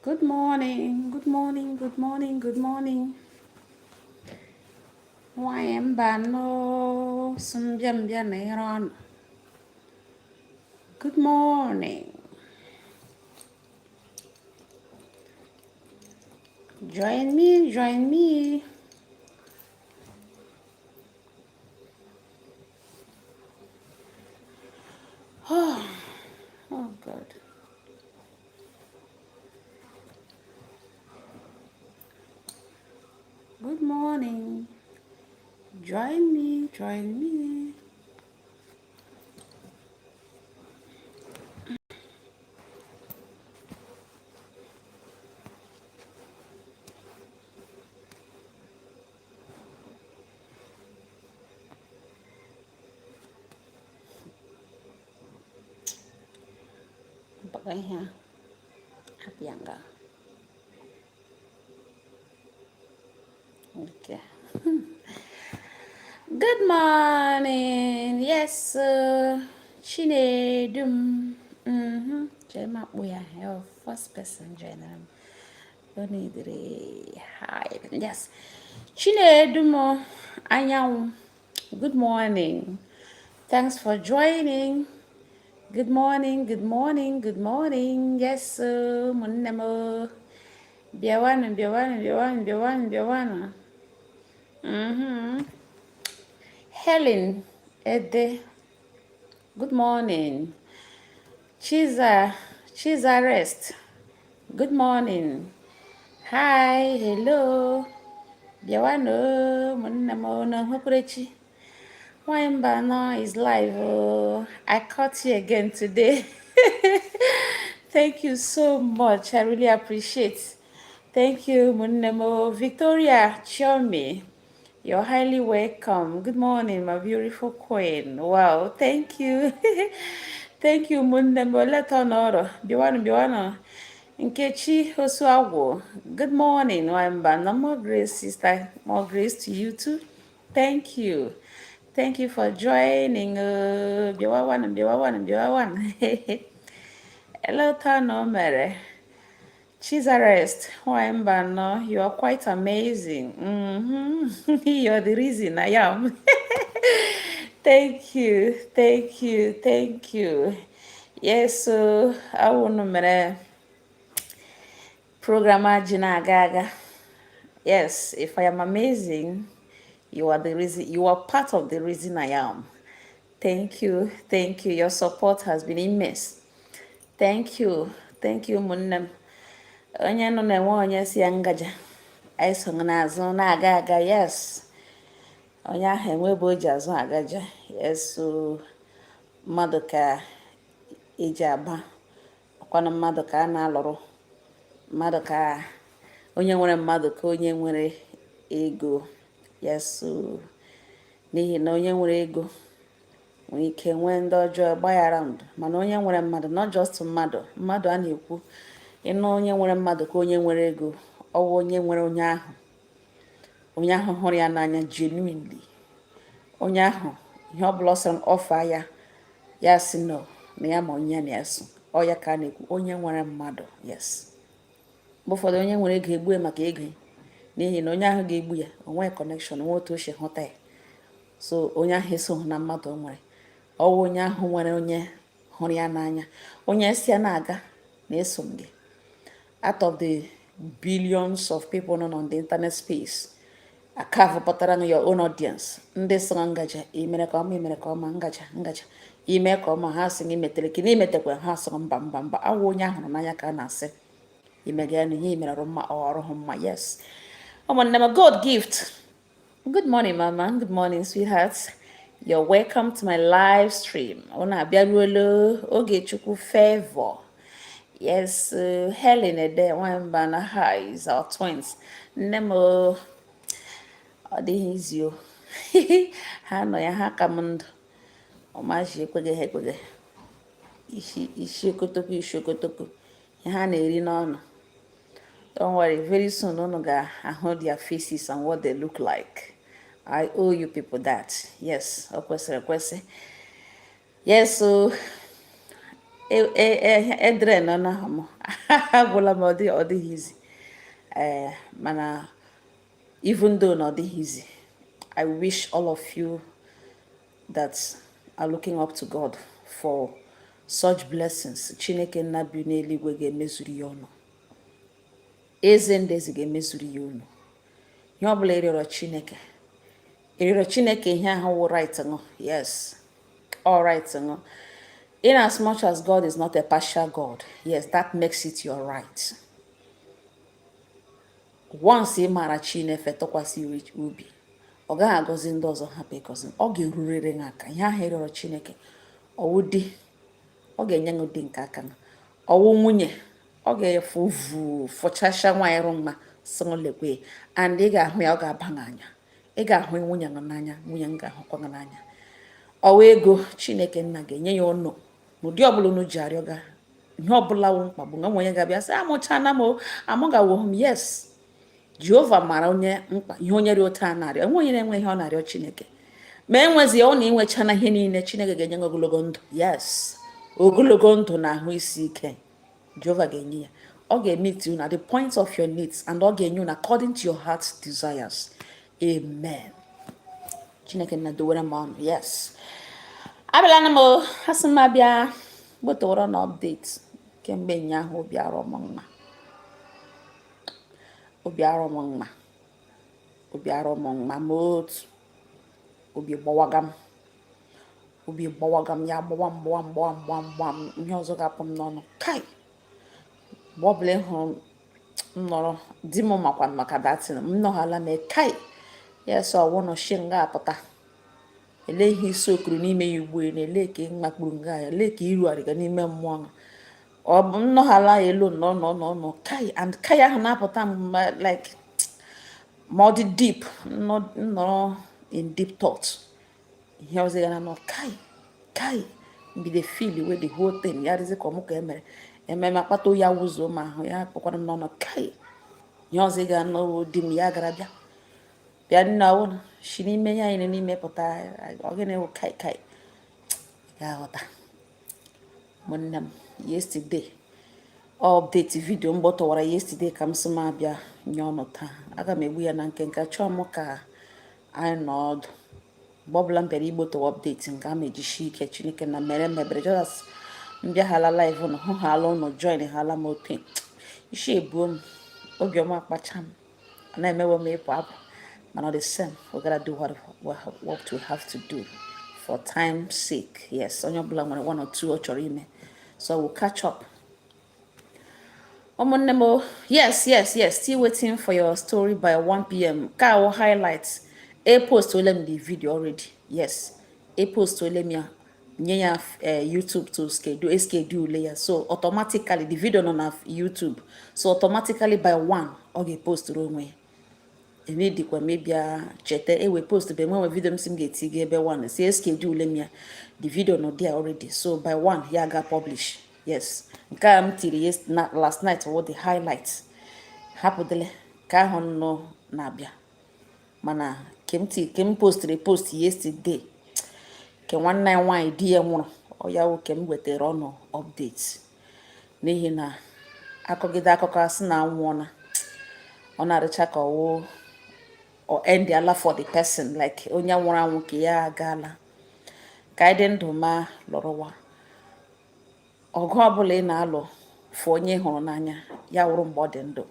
Good morning, good morning, good morning, good morning. Why am bano sumjam janeron? Good morning. Join me, join me. Oh God. Good morning. Join me, join me. Bagay ha. Happyanga. Okay. Good morning. Yes, Chinedum. Jema Buya, your first person joiner. Hi. Yes. Chinedumo Anyang. Good morning. Thanks for joining. Good morning, good morning, good morning. Yes, Munemo. Biawana, Biawana, Biawana, Biawana, Biawana. Helen Ede. Good morning. Chiza Rest. Good morning. Hi, hello. Biawano, Munamo, no, Hokurechi. Waimbana is live. I caught you again today. Thank you so much. I really appreciate. Thank you, Munemo. Victoria Chomi. You're highly welcome. Good morning, my beautiful queen. Wow, thank you. Thank you, Munemo. Let on order. Biwana, Biwana. Nkechi Osuawo. Good morning, Waimbana. More grace, sister. More grace to you too. Thank you. Thank you for joining. Biawan. Hello, Tano Mere. Chizarest, Waimbano, you are quite amazing. You're the reason I am. Thank you, thank you, thank you. Yes, so I want to programmer Jina Gaga. Yes, if I am amazing, you are the reason. You are part of the reason I am. Thank you, thank you. Your support has been immense. Thank you, thank you, Munnem. Onye nọ na-enwe onye si ya ngaja. Anyị so n'azụ na-aga aga, yes. Onye ahụ enwebe o ji azụ agaja. Yes, so mmadụ ka eji aba. Ọkwanụ mmadụ ka a na-alụrụ. Mmadụ ka onye nwere mmadụ ka onye nwere ego. Yes, so n'ihi na onye nwere ego nwere ike nwee ndị ọjọọ gbaghara ndụ, mana onye nwere mmadụ, not just mmadụ a na-ekwu ịnụ onye nwere mmadụ ka onye nwere ego, ọwụ onye nwere onye ahụ hụrụ ya n'anya genuinely, onye ahụ ihe ọbụla ọ sịrị ọfa ya ya si no na ya ma onye na-eso ọ ya ka a na-ekwu onye nwere mmadụ. Yes, mgbe ụfọdụ onye nwere ego egbue maka ego n'ihi na onye ahụ ga-egbu ya onwe connection, nwe otu o si hụta ya, so onye ahụ esoghị na mmadụ o nwere, ọwụ onye ahụ nwere onye hụrụ ya n'anya, onye si ya na-aga na-eso m gị. Out of the billions of people nọ on the internet space, akavụ pụtara your own audience, ndị sịrị ngaja imere ka ọma ngaja ime ka ọma, ha sị gị metere ka n'imetekwa, ha sịrị mba awụ onye ahụrụ n'anya ka a na-asị imega na ihe imere mma ọrụ hụ mma. Yes, ụmụnne m, God gift. Good morning, Mama. Good morning, sweethearts. You're welcome to my live stream. Ona Biaruelo Ogechukwu Favor. Yes, Helen Ede Wambana Highs, our twins. Nemo Odihizio. Hano ya hakamund. Omaji ekwege. Ishokotoku. Ha na-eri n'ọnụ. Don't worry, very soon unu ga-ahụ their faces and what they look like. I owe you people that. Yes, o kwesịrị ekwesị. Yes, so edre nọ na ha m agwụla m ọ dịghị izi mana even though not easy, I wish all of you that are looking up to God for such blessings. Chineke nna bi n'eluigwe ga-emezuru ya ọnụ. Eze ndezi ga-emezuru ya ọnụ. Ihe ọbụla ịrịọrọ Chineke. Ịrịọrọ Chineke ihe ahụ wụ right ṅụ. Yes. All right ṅụ. In as much as God is not a partial God, yes, that makes it your right. Once ị maara Chineke tụkwasị obi, ọ gaghị agọzi ndị ọzọ hapụ ịgọzi, ọ ga-erurịrị gị aka. Ihe ahụ ịrịọrọ Chineke, ọwụ di, ọ ga-enye gị di nke aka, ọwụ nwunye, ọ ga-efu fụchasịa nwaanyị rụ mma sịlekwe, and ị ga-ahụ ya, ọ ga-aba gị anya. Ị ga-ahụ nwunye gị n'anya, nwunye m ga-ahụkwa gị n'anya. Ọwụ ego, Chineke nna ga-enye ya ọnụ n'ụdị ọbụla unu ji arịọ ga ihe ọbụla wụ mkpa bụ nga nwenye ga-abịa sị amụchana m amụgawo m. Yes, Jehova mara onye mkpa ihe onye dị otu a narịọ. Enwe onye na-enwe ihe ọ narịọ Chineke, ma enwezi ọ na inwechana ihe niile, Chineke ga-enye gị ogologo ndụ. Yes, ogologo ndụ na ahụ isi ike Jehova ga-enye ya. Ọ ga-meet you at the point of your needs, and ọ ga-enye you according to your heart's desires. Amen. Chineke na dowere m ọnụ. Yes, abịala na m asị m abịa gbotowara na update kemgbe ụnyaahụ. Obi arọ m mma, obi arọ m mma, obi arọ m mma ma otu obi gbawaga m, obi gbawaga m, ya gbawa m ihe ọzọ ga-apụ m n'ọnụ. Kai mgbe ọbụla ịhụrụ m nọrọ di m makwa maka datin m nọghala m kai ya so ọwụ nọ shi nga apụta. Ele ihe isi okuru n'ime ya ugbu a na-ele ka ịmakpuru nga ya, ele ka iru arịga n'ime mmụọ ahụ. Ọ bụ nnọghala elu nọ kai, and kai ahụ na-apụta m like ma ọ dị deep, nọ in deep thought. Ihe ọzọ ya na nọ kai mbido feel wey the whole thing ya dịzị ka ọmụ ka ememe akpata ya wụzọ ma ahụ ya kpọkwara m n'ọnụ kai. Ihe ọzọ ga nọ di m ya gara bịa nna wụ shi n'ime ya anyị n'ime pụta ogene wụ kai ya ghọta. Nwanne m yesterday update video m gbọtọwara yesterday ka m sị m abịa nye ọnụ taa. Aga m egbu ya na nke chọọ m ka anyị nọ ọdụ mgbe ọbụla m bịara igbotowa update nke a ma ejishi ike. Chineke na mere mebere just mbịa hala live ụnụ hụ hala ụnụ join hala m otu isi ebuo m, obiọma akpacha m, na-emewe m ịpụ apụ. Mana the same, we gotta do what we have to do for time's sake. Yes, onye ọbụla nwere one or two ọ chọrọ ime, so we'll catch up. Yes, still waiting for your story by 1 p.m. Ka will highlight. A post will let me the video already. Yes, a post will let me YouTube to schedule layer. So automatically the video on YouTube. So automatically by 1 okay post wrong way. Immediately maybe chete we post be when video sim get tige be 1 say schedule let me the video not there already. So by 1 here I got publish. Yes. Nke m tiri last night what the highlights hapụdele ka ahụ nọ na-abịa mana kem post yesterday ke nwanne ya nwaanyị di ya nwụrụ ọ ya wụ kem wetara ọnụ update n'ihi na akọgide akụkọ asị na anwụọna ọ na-arịcha ka ọwụ or end ala for the person like onye nwụrụ anwụ ka ya agaala ka anyị dị ndụ ma lọrọwa. Ọgụ ọbụla ị na-alụ fụ onye hụrụ n'anya ya wụrụ mgbe ọ dị ndụ.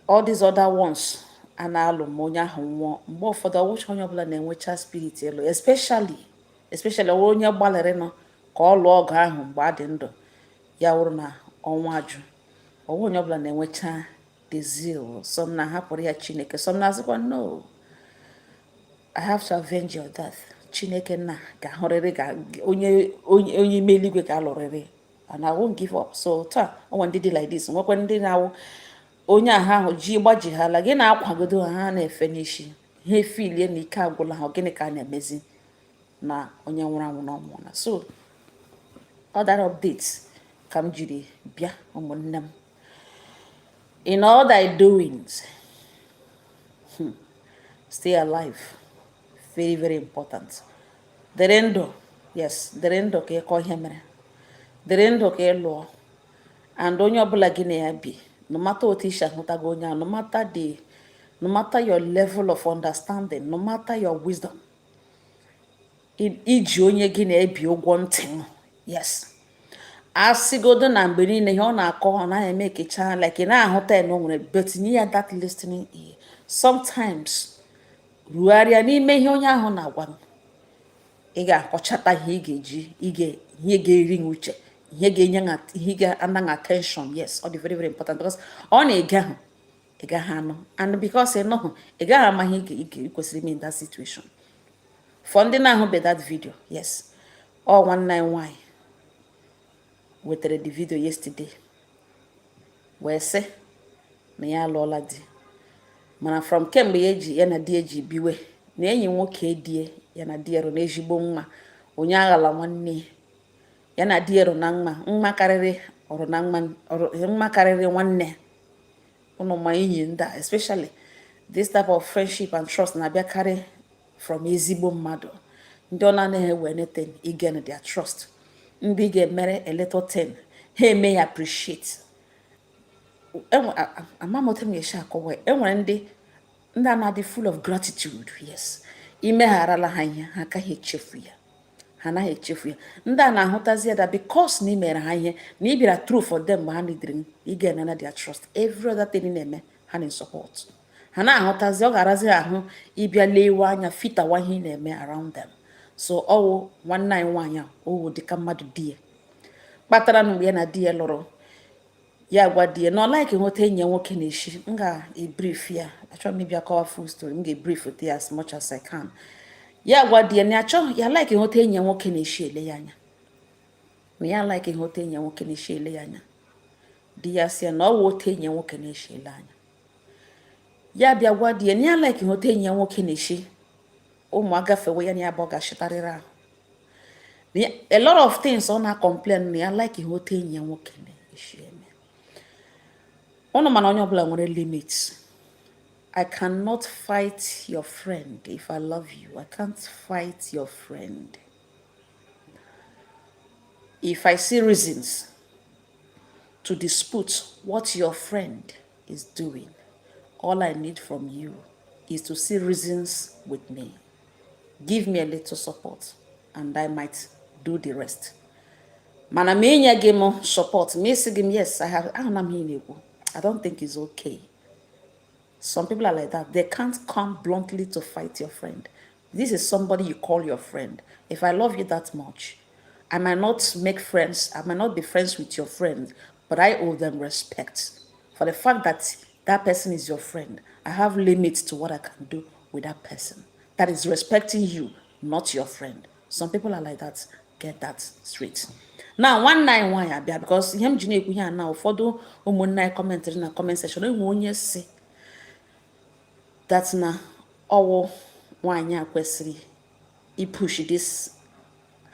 All these other ones a na-alụ ma onye ahụ nwụọ mgbe ụfọdụ ọwụcha onye ọbụla na-enwecha spirit elu especially onye gbalịrị nọ ka ọ lụọ ọgụ ahụ mgbe a dị ndụ ya wụrụ na ọnwa ajụ. Ọwụ onye ọbụla na-enwecha the zeal. Some na-ahapụrụ ya Chineke, some na-azịkwa no, I have to avenge your death. Chineke nna ga-ahụrịrị onye ime eluigwe ga-alụrịrị, and I won't give up. So taa onwe ndị dị like this, nwekwa ndị na-awụ onye ahụ ji gbaji ha la gị na-akwagodo ha na-efe n'isi ha efilie na ike agwụla ha, gịnị ka a na-emezi na onye nwụrụ anwụ na ọmụọ na. So other updates ka m jiri bịa ụmụnne m. In all thy doings, stay alive. Very, very important. Dere ndụ, yes, dere ndụ ka ịkọ ihe mere. dịrị ndụ ka ị lụọ and onye ọbụla gị na ya bi, no matter otu isi ahụtago onye ahụ, no matter your level of understanding, no matter your wisdom, iji onye gị na-ebi ụgwọ ntị. Yes, asịgodo na mgbe niile ihe ọ na-akọ ọ naghị eme ekecha like ị na-ahụta ya na o nwere, but tinye ya that listening ear. Sometimes rugharịa n'ime ihe onye ahụ na-agwa m, ị ga-akọchata ihe ị ga-eji ihe ga-eri m uche, ihe ga-enye ihe ga-anaghị attention. Yes, ọ dị very very important because ọ na-ege ahụ ị gaghị anụ, and because ị nọhụ ị gaghị ama ihe ị kwesịrị ime in that situation. For ndị na-ahụbe that video, yes, ọ nwanne anyị nwanyị wetara the video yesterday wee sị na ya alụọla di, mana from kemgbe ya na di eji biwe na enyi nwoke die ya na di ero na ezigbo mma, onye aghala nwanne ya na di ero na mma karịrị ọrụ na mma karịrị nwanne. Ụnụ ma enyi ndị a, especially this type of friendship and trust na-abịakarị from ezigbo mmadụ, ndị ọ na-anaghị ewe anything again their trust, ndị ga-emere a little thing ha eme ya appreciate. Amamote m ga-esi akọwa, enwere ndị a na-adị full of gratitude. Yes, imegharala ha ihe ha agaghị echefu ya, ha anaghị echefu ya. Ndị a na-ahụtazi ya that because na imere ha ihe na ị bịara true for them mgbe ha nidiri ị ga-enene their trust, every other thing na-eme ha na support. Ha na-ahụtazi, ọ ga-arazi ahụ ịbịa lewe anya fitawa ihe ị na-eme around them. So ọwụ nwanne anyị nwaanyị owu dịka mmadụ di ya kpatara na mgbe ya na di ya lụrụ, ya gwa di ya na ọ like nweta enyi ya nwoke na-eshi. M ga-ebrief ya, achọrọ m ịbịa kọwa full story, m ga-ebrief ya as much as I can. Ya gwa di ya na ya like nweta enyi ya nwoke na-eshi ele ya anya, na ya like nweta enyi ya nwoke na-eshi ele ya anya. Di ya sị ya na ọ wụ otu enyi ya nwoke na-eshi ele anya. Ya bịa gwa di ya na ya like nweta enyi ya nwoke na-eshi ụmụ agafewe ya na ya bụ ọ ga-achịtarịrị ahụ. A lot of things ọ na-complain na ya like ihe otu enyi ya nwoke na-eshi eme. Ụnụ mana onye ọbụla nwere limits. I cannot fight your friend if I love you. I can't fight your friend. If I see reasons to dispute what your friend is doing, all I need from you is to see reasons with me. Give me a little support and I might do the rest. Mana me nye gị m support, me sị gị m yes, I don't think it's okay. Some people are like that. They can't come bluntly to fight your friend. This is somebody you call your friend. If I love you that much, I might not make friends, I might not be friends with your friend, but I owe them respect. For the fact that that person is your friend, I have limits to what I can do with that person. That is respecting you, not your friend. Some people are like that. Get that straight. Now, one night why I because him jine ekwu here now ụfọdụ ụmụnne anyị commentary na comment section enwe onye si that na ọwụ nwaanyị a kwesịrị push this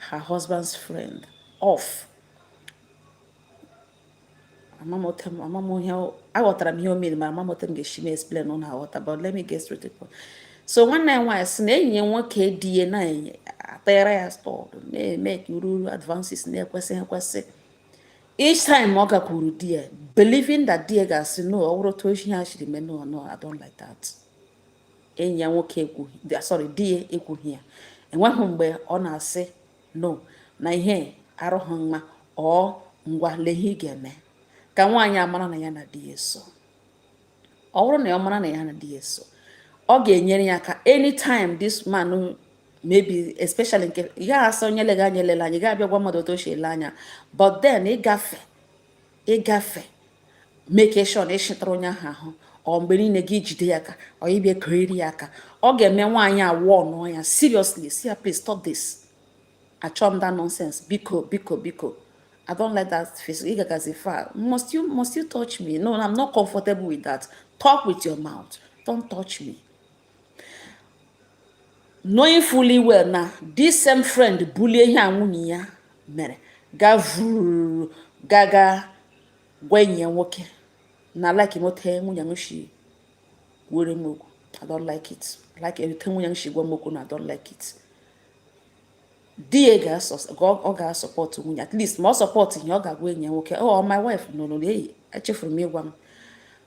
her husband's friend off. Aghọtara m ihe o mere ma amamotem ga-eshi m explain on aghọta, but let me get straight to the point. So nwanne ya nwaanyị sị na enyi ya nwoke di ya na-atara ya stọọdụ na-eme ka uru advances na-ekwesịghị ekwesị. Each time ọ gakwuru di ya believing that di ya ga-asị no, ọ bụrụ otu ihe ha shiri mee, no, I don't like that. Enyi ya nwoke ekwughị, di ya ekwughị ya. Enweghị mgbe ọ na-asị no na ihe arụghị mma ọ ngwa lee ihe ị ga-eme ka nwaanyị amara na ya na di ya so. Ọ bụrụ na ya mara na ya na di ya so, ọ ga-enyere ya aka anytime this man maybe especially nke ya asị onye lega anya elele anya ga-abịa gwa mmadụ otu o si ele anya, but then ịgafe make sure na ịchịtara onye ahụ ahụ ọ mgbe niile gị jide ya aka ọ ịbịa keriri ya aka, ọ ga-eme nwaanyị awọ nọ ya seriously, see please stop this. Achọrọ m that nonsense, biko I don't like that face. Must you touch me? No, I'm not comfortable with that. Talk with your mouth, don't touch me. Knowing fully well na this same friend bully ihe nwunye ya mere gaga gwa enyi ya nwoke na like mote nwunye nshi were moku. I don't like it. Like everything nwunye nshi gwa moku na I don't like it. di ya ọ ga-asọpọtụ nwunye, at least ma ọ sọpọtụ ihe ọ ga-agwa enyi ya nwoke, oh my wife nọ n'eyi echefuru m ịgwa m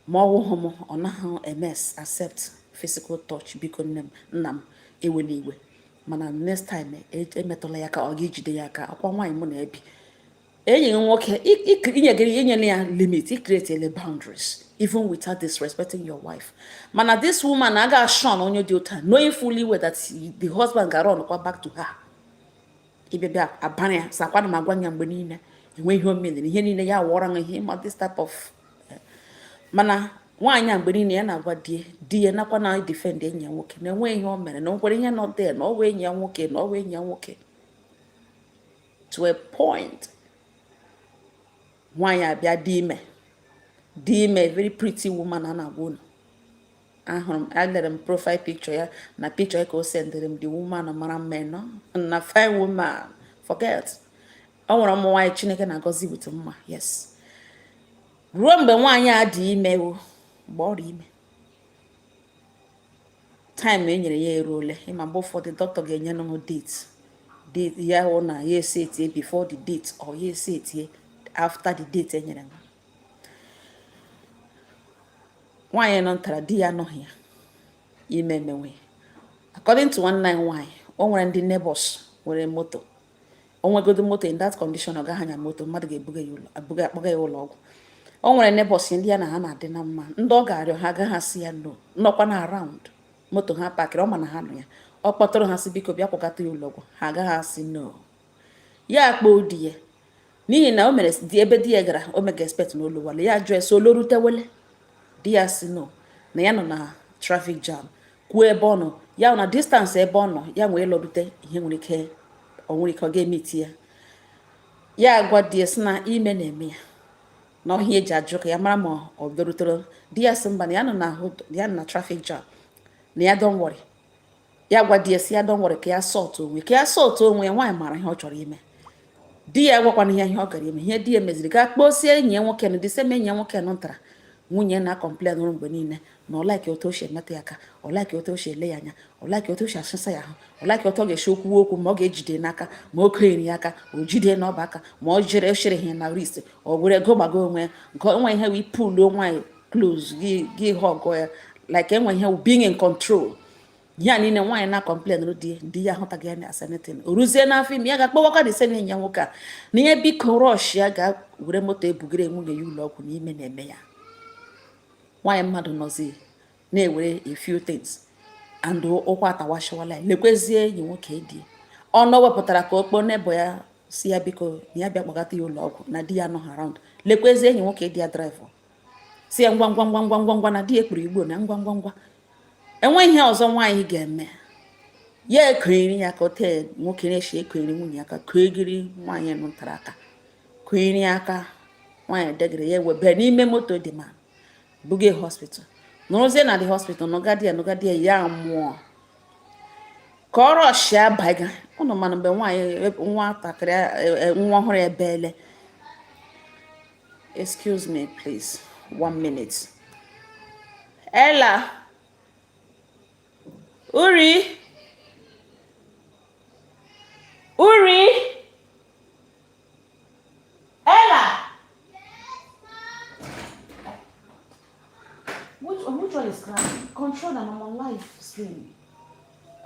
ma ọ wụhụ m ọ naghị emes accept physical touch, biko nne m nna m ewela iwe, mana next time emetụla ya ka ọ ga-ejide ya aka, akwa nwaanyị mụ na-ebi enyi nwoke inyere ya limit, create boundaries even without disrespecting your wife. Mana this woman aga shun onye dị otu a, knowing fully well that the husband ga run back to her. Ibebia abanya sakwana magwanya mgbe niile enwe ihe o mere ihe niile ya wọra ihe ma this type of mana nwaanyị mgbe niile ya na-agwa di ya nakwa na defend enyi ya nwoke na enwe ihe o mere na nwere ihe nọ there na ọwa enyi ya nwoke na ọwa enyi ya nwoke to a point. Nwaanyị abịa dị ime very pretty woman a na-agwa unu. Ahụrụ m alere m profile picture ya na picture ya ka o sendere m the woman mara mma no na fine woman forget. Ọ nwere ụmụ nwaanyị Chineke na-agọzi with mma, yes. Ruo mgbe nwaanyị a dị ime mgbe ọ dị ime time enyere ya eruole, ịma mgbe ụfọdụ dọkịta ga-enye nụ date ya hụ na ya esetie before the date or ya esetie after the date enyere m. Nwaanyị nọ ntara di ya anọghị ya ime emenwe. According to one night nwaanyị, o nwere ndị neighbors nwere moto, o nwegodo moto in that condition ọ gaghị anya moto, mmadụ ga-akpọga ya ụlọ ọgwụ. O nwere neighbors ndị ya na ha na-adị na mma, ndị ọ ga-arịọ ha agaghị asị ya no, nọkwa na around moto ha pakịrị, ọ ma na ha nọ ya, ọ kpọtụrụ ha sị biko bịa kpọgata ya ụlọ ọgwụ, ha agaghị asị no. Ya akpọ di ya n'ihi na o mere ebe di ya gara o mega expect na olu wale ya jụọ ese olorutewele. Di ya si no na ya nọ na traffic jam, kwuo ebe ọ nọ ya na distance ebe ọ nọ ya nwee lọrute ihe nwere ike ọ ga-emeti ya. Ya gwa di ya si na ime na-eme ya na ọhịa eji ajụ ka ya mara ma ọ bịarutere. Di ya si mba na ya nọ na traffic jam na ya don't worry. Ya gwa di ya si ya don't worry ka ya sọtụ onwe ya. Nwaanyị mara ihe ọ chọrọ ime, di ya gwakwana ihe ọ gara ime. Ihe di ya meziri ka kposie enyi ya nwoke na diseme enyi ya nwoke nọ ntara nwunye na complain ọrụ mgbe niile na ọ like otu o si emetụ ya aka, ọ like otu o si ele ya anya, ọ like otu o si asụsa ya ahụ, ọ like otu ọ ga-esi okwu ma ọ ga-ejide n'aka, ma o kenyere ya aka o jide n'ọba aka, ma ọ jere oshere ihe na wrist, ọ were gụgbago onwe nke onwe ihe wi pull nwaanyị close gị hug ya like enwe ihe being in control. Ya niile nwaanyị na complain di ya ahụtaghị ya na asenitin. O ruzie n'afọ ime ya ga-akpọwaka dị sene enyi ya nwoke a na ihe biko rush ya ga were moto ebugere nwunye ya ụlọ ọgwụ na ime na-eme ya. Nwaanyị mmadụ nọzi na-ewere a few things and ụkwa atawashawala ya lekwezie enyi nwoke di ọnụ wepụtara ka okpo nebo ya si ya biko na ya bịa kpọgata ya ụlọ ọgwụ na di ya nọ around. Lekwezie enyi nwoke di ya driver si ya ngwa na di ya ekpuru igbo na ngwa enwe ihe ọzọ nwaanyị ga-eme ya ekoiri ya ka ote nwoke na-eshi ekoiri nwunye aka koegiri nwaanyị nụtara aka koiri aka. Nwaanyị degere ya ewebe n'ime moto dị ma buga hospital. Nọrọzie na the hospital nọgadi ya ya mmụọ ka ọ rọshia baga. Ụnụ mana mgbe nwaanyị nwa ọhụrụ ebele. Excuse me please 1 minute. Ella Uri Ella, which one is crying? Control them, I'm on live stream.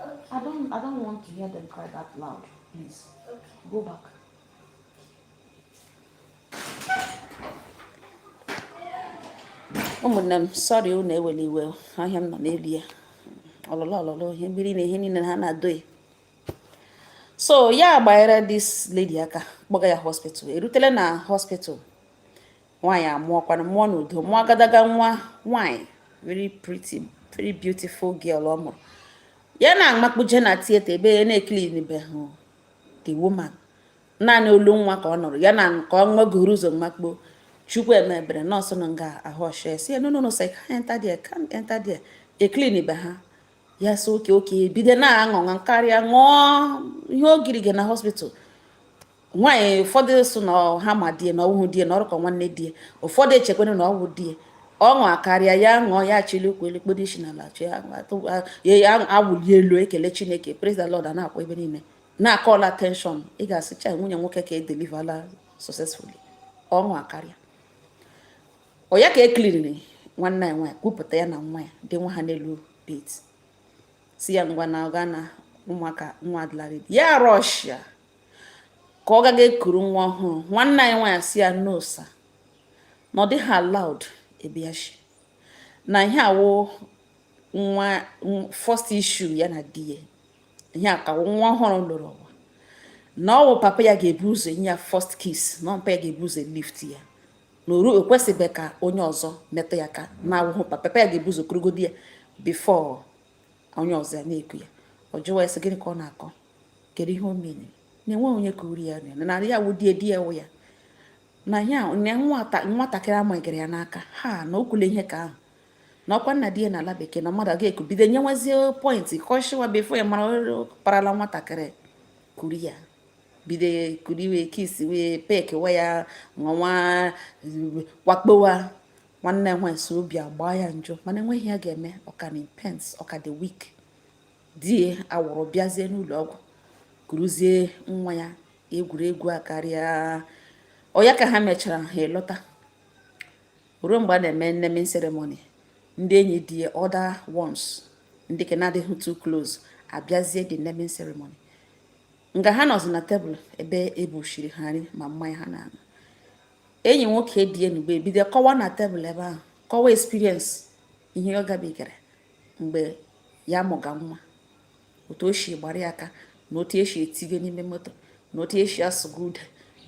Okay. I don't want to hear them cry that loud. Please. Okay. Go back. Ụmụnne sorry unu eweli iwe ahịa m nọ n'elu ya. Ọlọlọ ihe mmiri na ihe niile ha na-adọ ya. So ya gbanyere this lady aka kpọga ya hospital. Erutele na hospital. Nwaanyị amụọkwana mmụọ n'udo, mụọ agadaga nwa nwaanyị very pretty very beautiful girl ọ mụrụ. Ya na makpuje na theater ebe na-ekili be hụ the woman. Naanị olu nwa ka ọ nụrụ ya na ka ọ nwegoro ụzọ makpo. Chukwu emebere nọọsụ nọ nga ahụ ọshe si no say can't enter there. Ekili be ha. Yes, okay. Bido na aṅụ karịa ṅụọ ihe ogirige na hospital. Nwaanyị ụfọdụ so na ha ma die na ọwụhụ die na ọrụkọ nwanne die. Ụfọdụ echekwene na ọwụ die. Ọṅụ akarịa ya ṅụọ ya chili kweli kpodishi na ala ya awụli elu ekele Chineke praise the Lord na-akwa ebe niile. na-akọla attention, ị ga-asịcha nwunye nwoke ka edelivala successfully ọnwa akarịa ya ka ekiliri nwanne ya nwaanyị kwupụta ya na nwa ya dị nwa ha n'elu bed si ya ngwa na ọga na ụmụaka nwa adịlarị ya rọshia ka ọ gaga ekuru nwa ọhụrụ. Nwanne anyị nwaanyị si ya no sir, na ọ dịghị allowed ebiashi na ihe awụ nwa first issue ya na di ya, ihe a ka nwa ọhụrụ lụrụ ụwa, na ọwụ papa ya ga-ebu ụzọ nye ya first kiss, na papa ya ga-ebu ụzọ lift ya, na oru ekwesịghị ka onye ọzọ metụ ya aka na-awụhụ papa ya ga-ebu ụzọ kurugodi ya before onye ọzọ ya na-eku ya. Ọ jụwa ya sị gịnị ka ọ na-akọ, kedu ihe o mere, na-enwe onye ka uri ya na ya wụ di ya wụ ya, na ya nwatakịrị amagara ya n'aka ha na okwule ihe ka ahụ na ọkwa nna di ya n'ala bekee na mmadụ aga ekubido nyewezie pọintị kọshiwa before ya mara parala nwatakịrị kuri ya bido kuri wee kisi wee pek wa ya nwa wakpowa. Nwanne nwaanyị so obi agba ya njọ, mana enweghị ya ga-eme, ọka na impens ọka dị wik. Die awụrụ bịazie n'ụlọ ọgwụ kuruzie nwa ya egwuregwu a karịa ọya ka ha mechara ha elọta. Ruo mgbe a na-eme naming ceremony, ndị enyi di ya other ones ndị ke na-adịghị too close abịazie the naming ceremony. Nga ha nọzi na tebụl ebe ebuchiri ha nri ma mmanya ha na-aṅụ, enyi nwoke die n'ugbe bido kọwa na tebụl ebe ahụ, kọwa experience ihe ọ gabigara mgbe ya mụga nwa, otu o si gbara ya aka na otu esi etige n'ime moto na otu esi asụga ude,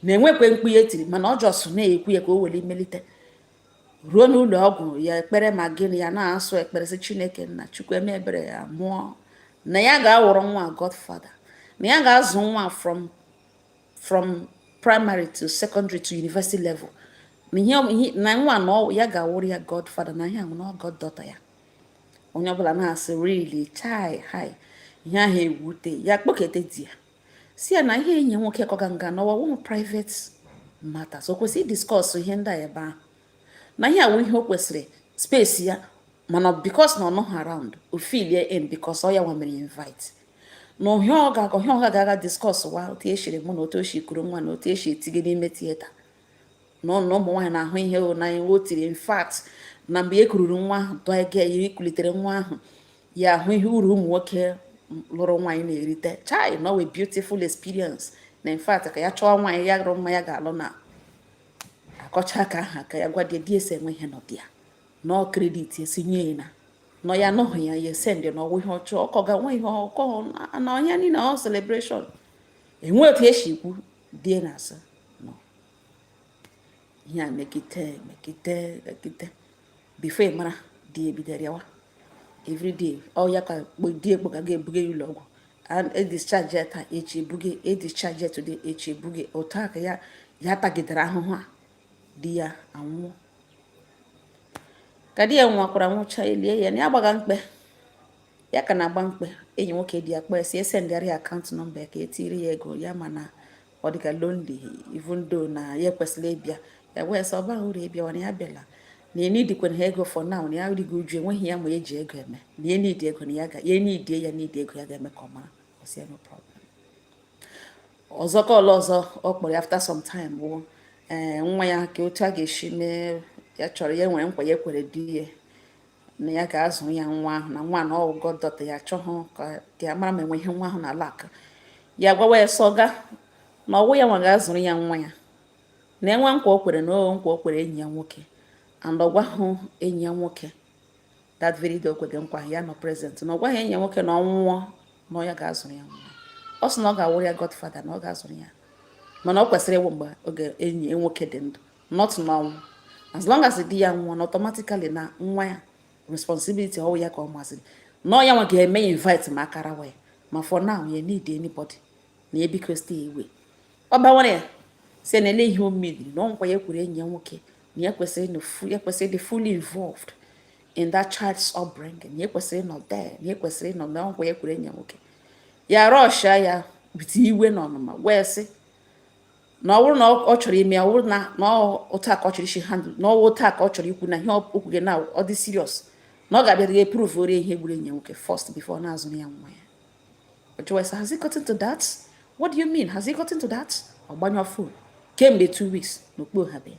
na-enwekwe mkpu ya tiri, mana ọ jọsụ na-ekwu ya ka o were melite. Ruo n'ụlọ ọgwụ ya ekpere ma gịnị ya na-asụ ekpere sị Chineke nna Chukwu eme ebere ya mụọ, na ya ga-awụrụ nwa godfather, na ya ga-azụ nwa from primary to secondary to university level, na nwa na ya ga-awụrụ ya godfather, na ihe ahụ na goddaughter ya. Onye ọbụla na-asị really chai hi, ihe ahụ ewute ya, kpọkete di ya si ya na ihe enyi nwoke kọga nga n'ọwa ụmụ private matters, o kwesịrị discuss ihe ndị a ebe ahụ, na ihe awụ ihe o kwesịrị space ya, mana because na ọ nọghị around o filie in because ọ ya nwa mere invite na ihe ọ ga-aga discuss wa otu eshiri mụ na otu o shi kuru nwa na otu esi etige n'ime tieta na ụmụ nwaanyị na-ahụ ihe na o tiri in fact na mgbe e kururu nwa ahụ tụọ ya kulitere nwa ahụ ya ahụ ihe uru ụmụ nwoke lụrụ nwaanyị na-erite chai na we beautiful experience, na in fact ka ya chọọ nwaanyị ya lụrụ mma ya ga-alụ na akọcha aka aha ka ya gwa di ese enwe ihe nọ dị ya na kredit esi nye na nọ ya nọghị ya send na ọwụ ihe ọchọ ọkọ ga nwe ihe ọkọ na onye niile ọ celebration enwe otu esi ikwu die na asị no ihe a megide before mara di ebidere yawa everyday ọ ya ka di ekpoga ga-ebuga ụlọ ọgwụ and discharge taa echi ebuge discharge today echi ebuge otu aka ya tagidere ahụhụ a di ya anwụọ. Ka di ya nwakwara nwụcha elie ya na ya gbaga mkpe ya ka na-agba mkpe, enyi nwoke di ya kpọọ si esendịarị akaụntụ nọmba ka etiri ya ego ya, mana ọ dịga lonely even though na ya ekwesịrị ịbịa ya wee sị ọba uru ịbịa na ya bịala na ya nidikwana ha ego for now, na ya rigo uju enweghị ya ma eji ego eme, na ya nidi ego na ya nidi ego ya ga-eme ka ọ mara ọsị no problem. Ọzọ ka ọla ọzọ ọ kpọrọ ya after some time bụ nwa ya ka otu a ga-esi mee ya chọrọ ya nwere nkwa ya kwere di ya na ya ga-azụ ya nwa ahụ, na nwa na ọ goddaughter ya chọghị ka ya mara ma enwe ihe nwa ahụ na alaka ya gwawa ya sọga na ọwụ ya nwa ga-azụrụ ya nwa ya, na enwe nkwa o kwere na nkwa o kwere enyi ya nwoke, and ọ gwaghị enyi ya nwoke that very day o kwere nkwa ya nọ present, na ọ gwaghị enyi ya nwoke na ọ nwụọ na ya ga-azụrụ ya nwa. Ọ sị na ọ ga-awụrụ ya godfather na ọ ga-azụrụ ya, mana ọ kwesịrị ịwụ mgbe oge enyi nwoke dị ndụ, not n'ọnwụ. As long as di ya nwụọ na automatically na nwa ya responsibility ọwụ ya ka ọ masịrị, na ọ ya nwa ga-eme invite ma akara wa ya, ma for now ya need anybody na ya biko stay away. Ọ bawara ya si na ele ihe o mediri na nkwa ya kwere enyi ya nwoke na ya kwesịrị dị fully involved in that child's upbringing, na ya kwesịrị nọ there, na ya kwesịrị nọ na nkwa ya kwere enyi ya nwoke. Ya rọsha ya bite iwe na ọnụma wee sị na ọ bụrụ na ọ chọrọ ime, ọ bụrụ na otu aka ọ chọrọ isi handle, na ọwụ otu aka ọ chọrọ ikwu na ihe okwu gị na ọ dị serious, na ọ ga-abịa ga prove ore ihe gburu enyi ya nwoke first before na-azụ ya nwa ya. Has it gotten to that? What do you mean? Has he gotten to that? Ogbanya phone. Came the 2 weeks. No kpo ha be.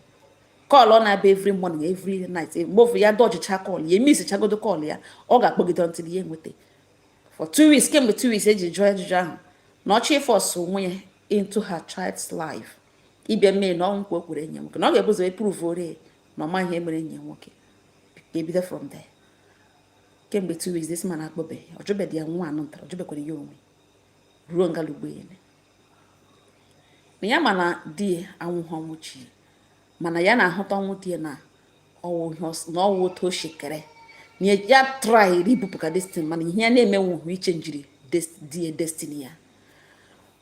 Call on her every morning, every night. Move ya dodge call. You miss chagodo call ya. Oga kpogide until the end with it. For 2 weeks, came the 2 weeks, eji joy ahụ. Na ọchị force onwe into her child's life. Ibia mee na ọnwụ kwa okwere enye nwoke. Na ọ ga-ebuzo eprove ore na ọma ihe mere enye nwoke. Ebido from there. Kemgbe 2 weeks, this man akpọbeghị. Ọjọbedị ya nwa anọ ntara. Ọjọbekwara ya onwe. Ruo ngalugbo ene. Na ya mana di anwụghị ọnwụ chi. Mana ya na-ahụta ọnwụ di na ọwụ otu o shikere. Na ya try ibupụka destiny mana ihe ya na-eme nwụhụ iche njiri die destiny ya.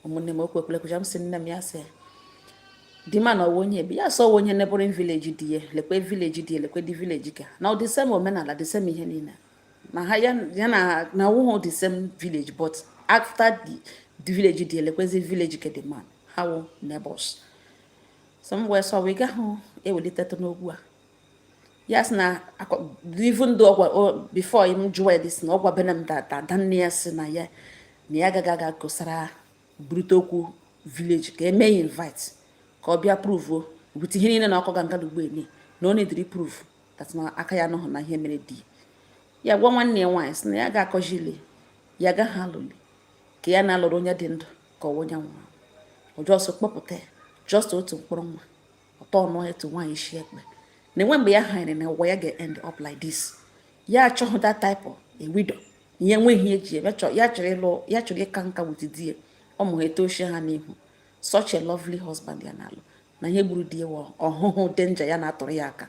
Ụmụnne m okwu ekwelekwa m sị nne m ya sị di ma na onye ebe ya so onye neighboring village di ye lekwe village di lekwe di village ka na the same omenala the same ihe niile na ha ya na wo the same village but after the village di lekwezi village ke the man how neighbors somewhere so we ga ho e welite n'ogwu a yes na even though before him joy this na ogwa benam that dan ne ya na ya gaga kosara brutokwu village ka eme invite ka ọ bịa prove with ihe niile na ọkọ ganga ugbo eni na ọ na-ediri prove that na aka ya nọ na ihe mere di ya gwa nwanne ya nwanyị sị na ya ga-akọjile ya ga ha lụli ka ya na-alụrụ onye dị ndụ ka ọ onye nwa ọjọọ so kpọpụta just otu mkpụrụ nwa ọtọ ọnụ etu nwaanyị isi ekpe na enwe mgbe ya hanyere na ụwa ya ga-end up like this ya achọghị that type of a widow ihe nweghị eji eme ya chọrọ ịka nka with di ya ọmụ eto ochie ha n'ihu such a lovely husband ya na-alụ na ihe gburu di ya ọhụhụ danger ya na-atụrụ ya aka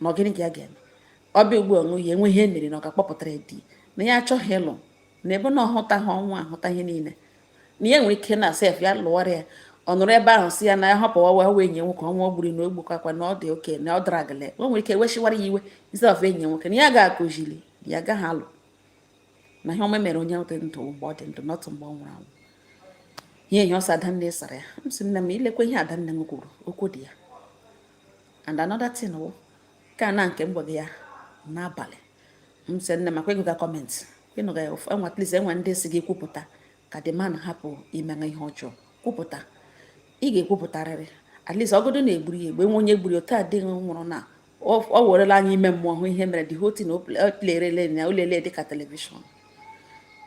na ọgịnị ka ya ga-eme ọbịa ugbu ọṅụ ya enwe ihe mere na ọ ga-akpọpụtara di na ya achọghị ịlụ na ebe na ọhụta ha ọnwa ahụta ihe niile na ya nwere ike na sef ya lụwara ya ọ nụrụ ebe ahụ si ya na ya hapụwa wee enye nwoke ọnwa ọ gburu na ogbukakwa na ọ dị oke na ọ dara agale o nwere ike weshiwara ya iwe instead of enye nwoke na ya ga-akụzili ya agaghị alụ na ihe ọma mere onye dị ndụ mgbe ọ dị ndụ nọtụ mgbe ọ nwụrụ anwụ ihe ihe ọsọ Adanne sara ya m sị nne m ilekwa ihe Adanne m kwuru okwu dị ya and another thing wụ ka na nke m gwara ya n'abalị m sị nne m akwa ịgụga kọmentị ịnụga ya enwe at least enwe ndị si gị kwupụta ka the man hapụ ime ihe ọjọọ kwupụta ị ga-ekwupụtarịrị at least ọgọdụ na-egburu ya egbe nwe onye gburu otu adịghị nwụrụ na ọ werela anya ime mmụọ hụ ihe mere the whole thing o plerele na olele dịka telivishọn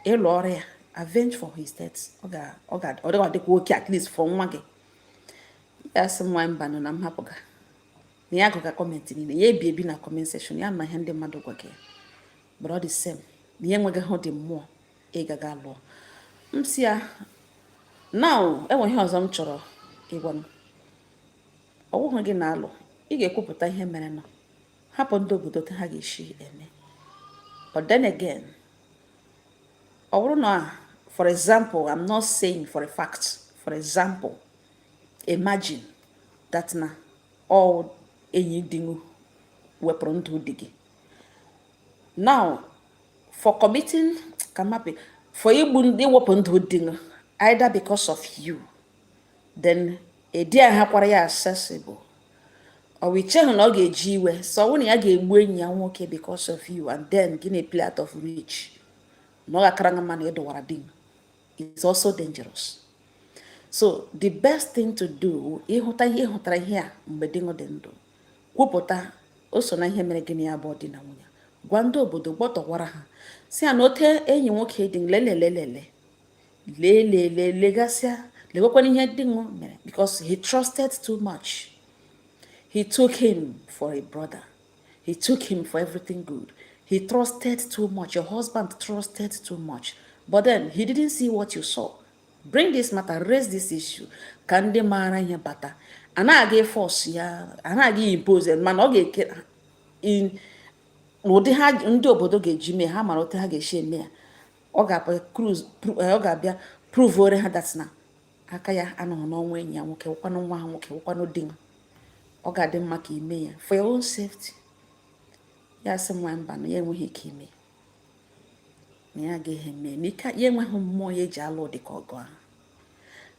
ịlụ ọrụ ya avenge for his death ọ ga-adịkwa oke at least for nwa gị ya sị nwa mbanụ na m hapụga na ya agụga kọmentị niile ya ebi na comment section ya na ihe ndị mmadụ gwa gị but all the same na ihe enweghị hụ dị mmụọ ịgaga lụọ m si ya now enwe ihe ọzọ m chọrọ ịgwa m ọwụghị gị na-alụ ị ga-ekwupụta ihe mere nọ hapụ ndị obodo ka ha ga-esi eme but then again ọ bụrụ na for example I'm not saying for a fact for example imagine that na all enyi dingu wepụrụ ndụ dị gị now for committing kamapi for iwepụ ndụ dingu either because of you then edi ha kwara ya accessible or we check na ọ ga-eji iwe so ọ na ya ga-egbu enyi ya nwoke because of you and then gịnị play out of reach na ọ ga-akara nga mmanụ ịdọwara di is also dangerous. So the best thing to do ịhụta ihe hụtara ihe a mgbe di dị ndụ kwupụta o so na ihe mere gịnị ya bụ di na nwunye gwa ndị obodo gbọtọwara ha si ya na ote enyi nwoke dị legasịa legokwana ihe di mere because he trusted too much. He took him for a brother. He took him for everything good. He trusted too much. Your husband trusted too much. But then he didn't see what you saw. Bring this matter, raise this issue. Can the man here bata? And I gave force ya, and I gave impose man oge in Odi ha ndị obodo ga-eji mee ha mara otu ha ga-esi eme ya ọ ga-abịa prove ore ha that na aka ya anọghị n'ọnwa enyi ya nwoke wụkwanụ nwa ha nwoke wụkwanụ di ọ ga-adị mma ka ime ya for your own safety ya sị nwa mba na ya enweghị ike ime na ya agaghị eme n'ike ya enweghị mmụọ ya eji alụ dị ka ọgụ ahụ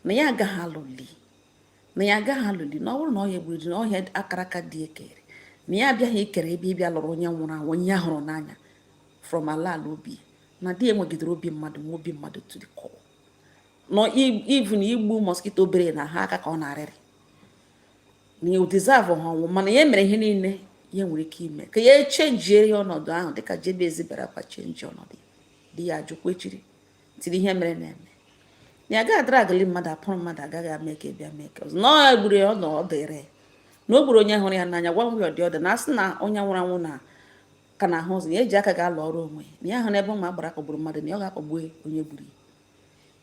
na ya agaghị alụli na ọ bụrụ na ọ ya egburu na ọhịa akara aka dị ekere na ya abịaghị ikere ebe ịbịa lụrụ onye nwụrụ anwụ onye ya hụrụ n'anya from ala obi na di enwegidere obi mmadụ nwa obi mmadụ to the core no even igbu mosquito brain na ha aka ka ọ na-arịrị na o deserve ha ọnwụ mana ya mere ihe niile ya nwere ike ime ka ya chenjie ihe ọnọdụ ahụ dịka Jebez bịara kwa chenji ọnọdụ di ya ajụkwa echiri tiri ihe mere na-eme na ya ga dragli mmadụ apụrụ mmadụ agaghị ame ka bịa mee ka ọzọ na egburu ya ọ dịrị na o gburu onye hụrụ ya n'anya gwa nwe ọdị ọdị na asị na onye nwụrụ anwụ na ka na ahụ ụzọ na eji aka ga-alụ ọrụ onwe na ya hụ n'ebe ụmụ agbara kpọgburu mmadụ na ọ ga-akpọgbu onye gburu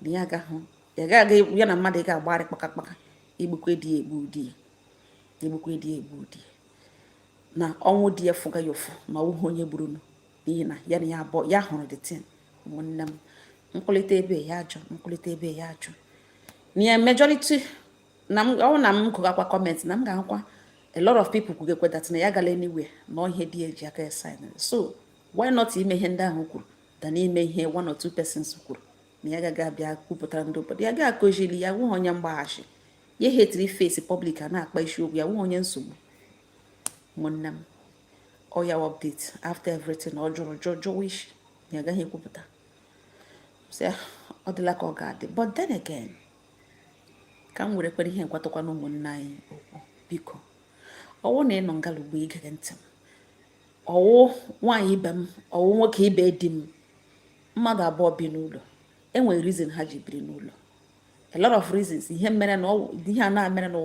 na ya agahụ ya ga-aga ya na mmadụ ga-agbarị kpakakpaka igbukwe di egbu di egbukwe di egbu di na ọnwụ di ya fụga ya ụfụ na ọwụhụ onye gburu n'ihi na ya na ya abụọ ya hụrụ dị tin ụmụnne m nkwụlite ebe ya ajụ nkwụlite ebe ya ajụ na ya majority na ọ na m gụgakwa kọmentị na m ga-ahụkwa a lot of people kwugekwe that na ya gala anywhere na ihe dị eji aka ya sign so why not ime ihe ndị ahụ kwuru da n'ime ihe one or two persons kwuru na ya gaghị abịa kwupụtara ndị obodo ya ga-akụzili ya nwụghị onye mgbaghachi ya hetiri face public a na-akpa isiokwu ya nwụghị onye nsogbu ụmụnne m ọ ya update after everything ọ jụrụ wish na ya gaghị ekwupụta ọ dịla ka ọ ga-adị but then again ka m were kwere ihe nkwatụkwa na ụmụnne anyị okwu biko ọwụ na ịnọ ngalugbo ige ntị m ọwụ nwaanyị ibe m ọwụ nwoke ibe di m mmadụ abụọ bi n'ụlọ enwere reason ha ji biri n'ụlọ a lot of reasons ihe mere na ihe a na-emere na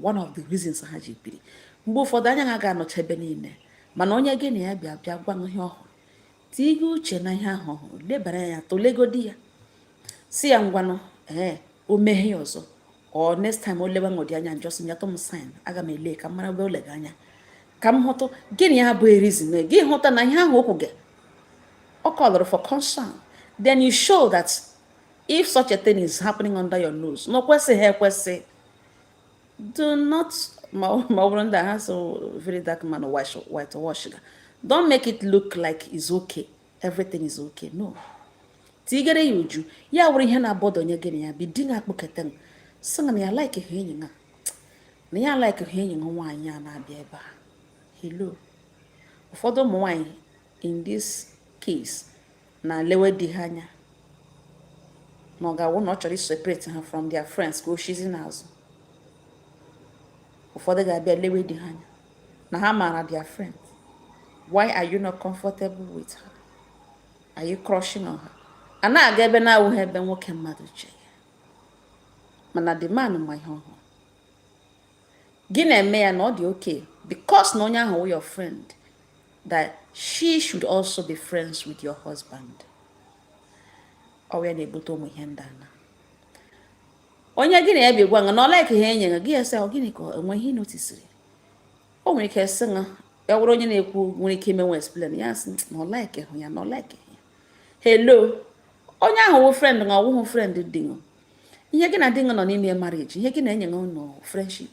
one of the reasons ha ji biri mgbe ụfọdụ anya ha ga-anọcha ebe niile mana onye gị na ya bịa gwa ihe ọhụrụ tinye uche na ihe ahụ ọhụrụ lebara ya tolegodi ya si ya ngwanụ o meghe ya ọzọ or next time o leba ngọdị anya njọsị nyatụ m sign aga m ele ka m mara ebe o lega anya ka m hụtụ gịnị ya bụ reason gị hụta na ihe ahụ okwu gị ọ kọlụrụ for concern then you show that if such a thing is happening under your nose no kwesịghị ekwesị do not ma ọ bụrụ ndị ha so very dark man white wash don't make it look like it's okay everything is okay no tigere ya uju ya wụrụ ihe na-abọdọ onye gị na ya bi di na-akpụketa sị na ya like ha enyi na ya like ha enyi nwaanyị a na-abịa ebe a hello ụfọdụ ụmụ nwaanyị in this case na-lewe di ha anya na ọ ga-awụ na ọ chọrọ separate ha from their friends ka o shizi n'azụ ụfọdụ ga-abịa lewe di ha anya na ha maara their friends why are you not comfortable with her are you crushing on her a na-aga ebe na-awụghị ebe nwoke mmadụ che ya mana the man ma ihe ọhụrụ gị na-eme ya na ọ dị okay because na onye ahụ wụ your friend that she should also be friends with your husband ọ ya na-ebute ụmụ ihe ndị ana onye gị na ya bi gwa nga na ọ like ha enye nga gị ese ọ gịnị ka enwe ihe notisiri o nwere ike sị nga ya wụrụ onye na-ekwu nwere ike imenwe explain ya sị na ọ like hụ ya na ọ like ya hello onye ahụ wụ friend nga ọwụhụ friend dị nga ihe gị na dị nga nọ n'ime marriage ihe gị na-enye nga nọ friendship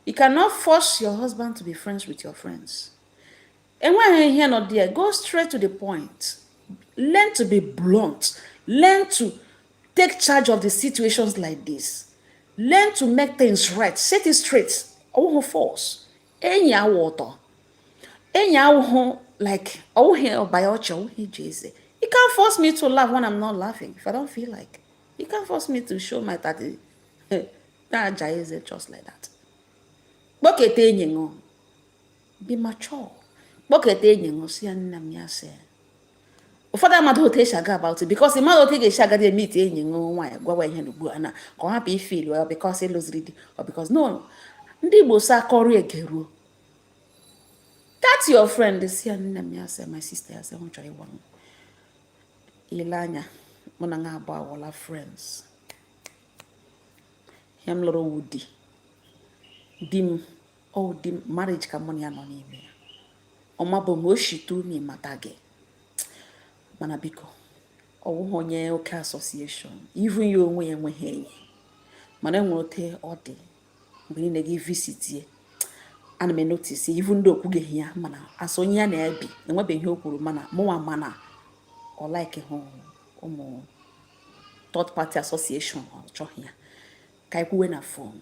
you cannot force your husband to be friends with your friends enweghị ihe nọ there go straight to the point learn to be blunt learn to take charge of the situations like this learn to make things right set it straight ọwụhụ force enyi awụ ụtọ enyi awụhụ like ọwụghị ọbaya ọchị ọwụghị iji eze you can't force me to laugh when I'm not laughing if I don't feel like you can't force me to show my daddy na-aja eze just like that kpọketa enyi ṅụ be mature kpọketa enyi ṅụ si ya nna m ya sị ụfọdụ amadụ otu esi aga about it because mmadụ otu ga-esi agadi emiti enyi ṅụ nwaanyị gwawa ihe n'ugbu a na ka ọ hapụ ifili ọ because ịlụziri di ọ because no ndị Igbo sa akọrọ egeruo that's your friend si ya nna m ya sị my sister ya sị hụ chọrọ ịgwa m ile anya mụ na nga abụọ awụla friends ya m lụrụ wu di m marriage ka mụ na ya nọ n'ime ya ọma bụ ma o shitu ma ịmata gị mana biko ọwụghị onye oke association even ya onwe ya enweghị enyi mana enwere ote ọ dị mgbe niile gị visitie ana m enotice even ndị okwugeghị ya mana asọ onye ya na-ebi enwebeghị o kwuru mana mụnwa mana ọ like hụ ụmụ third party association ọ chọghị ya ka anyị kwuwe na phone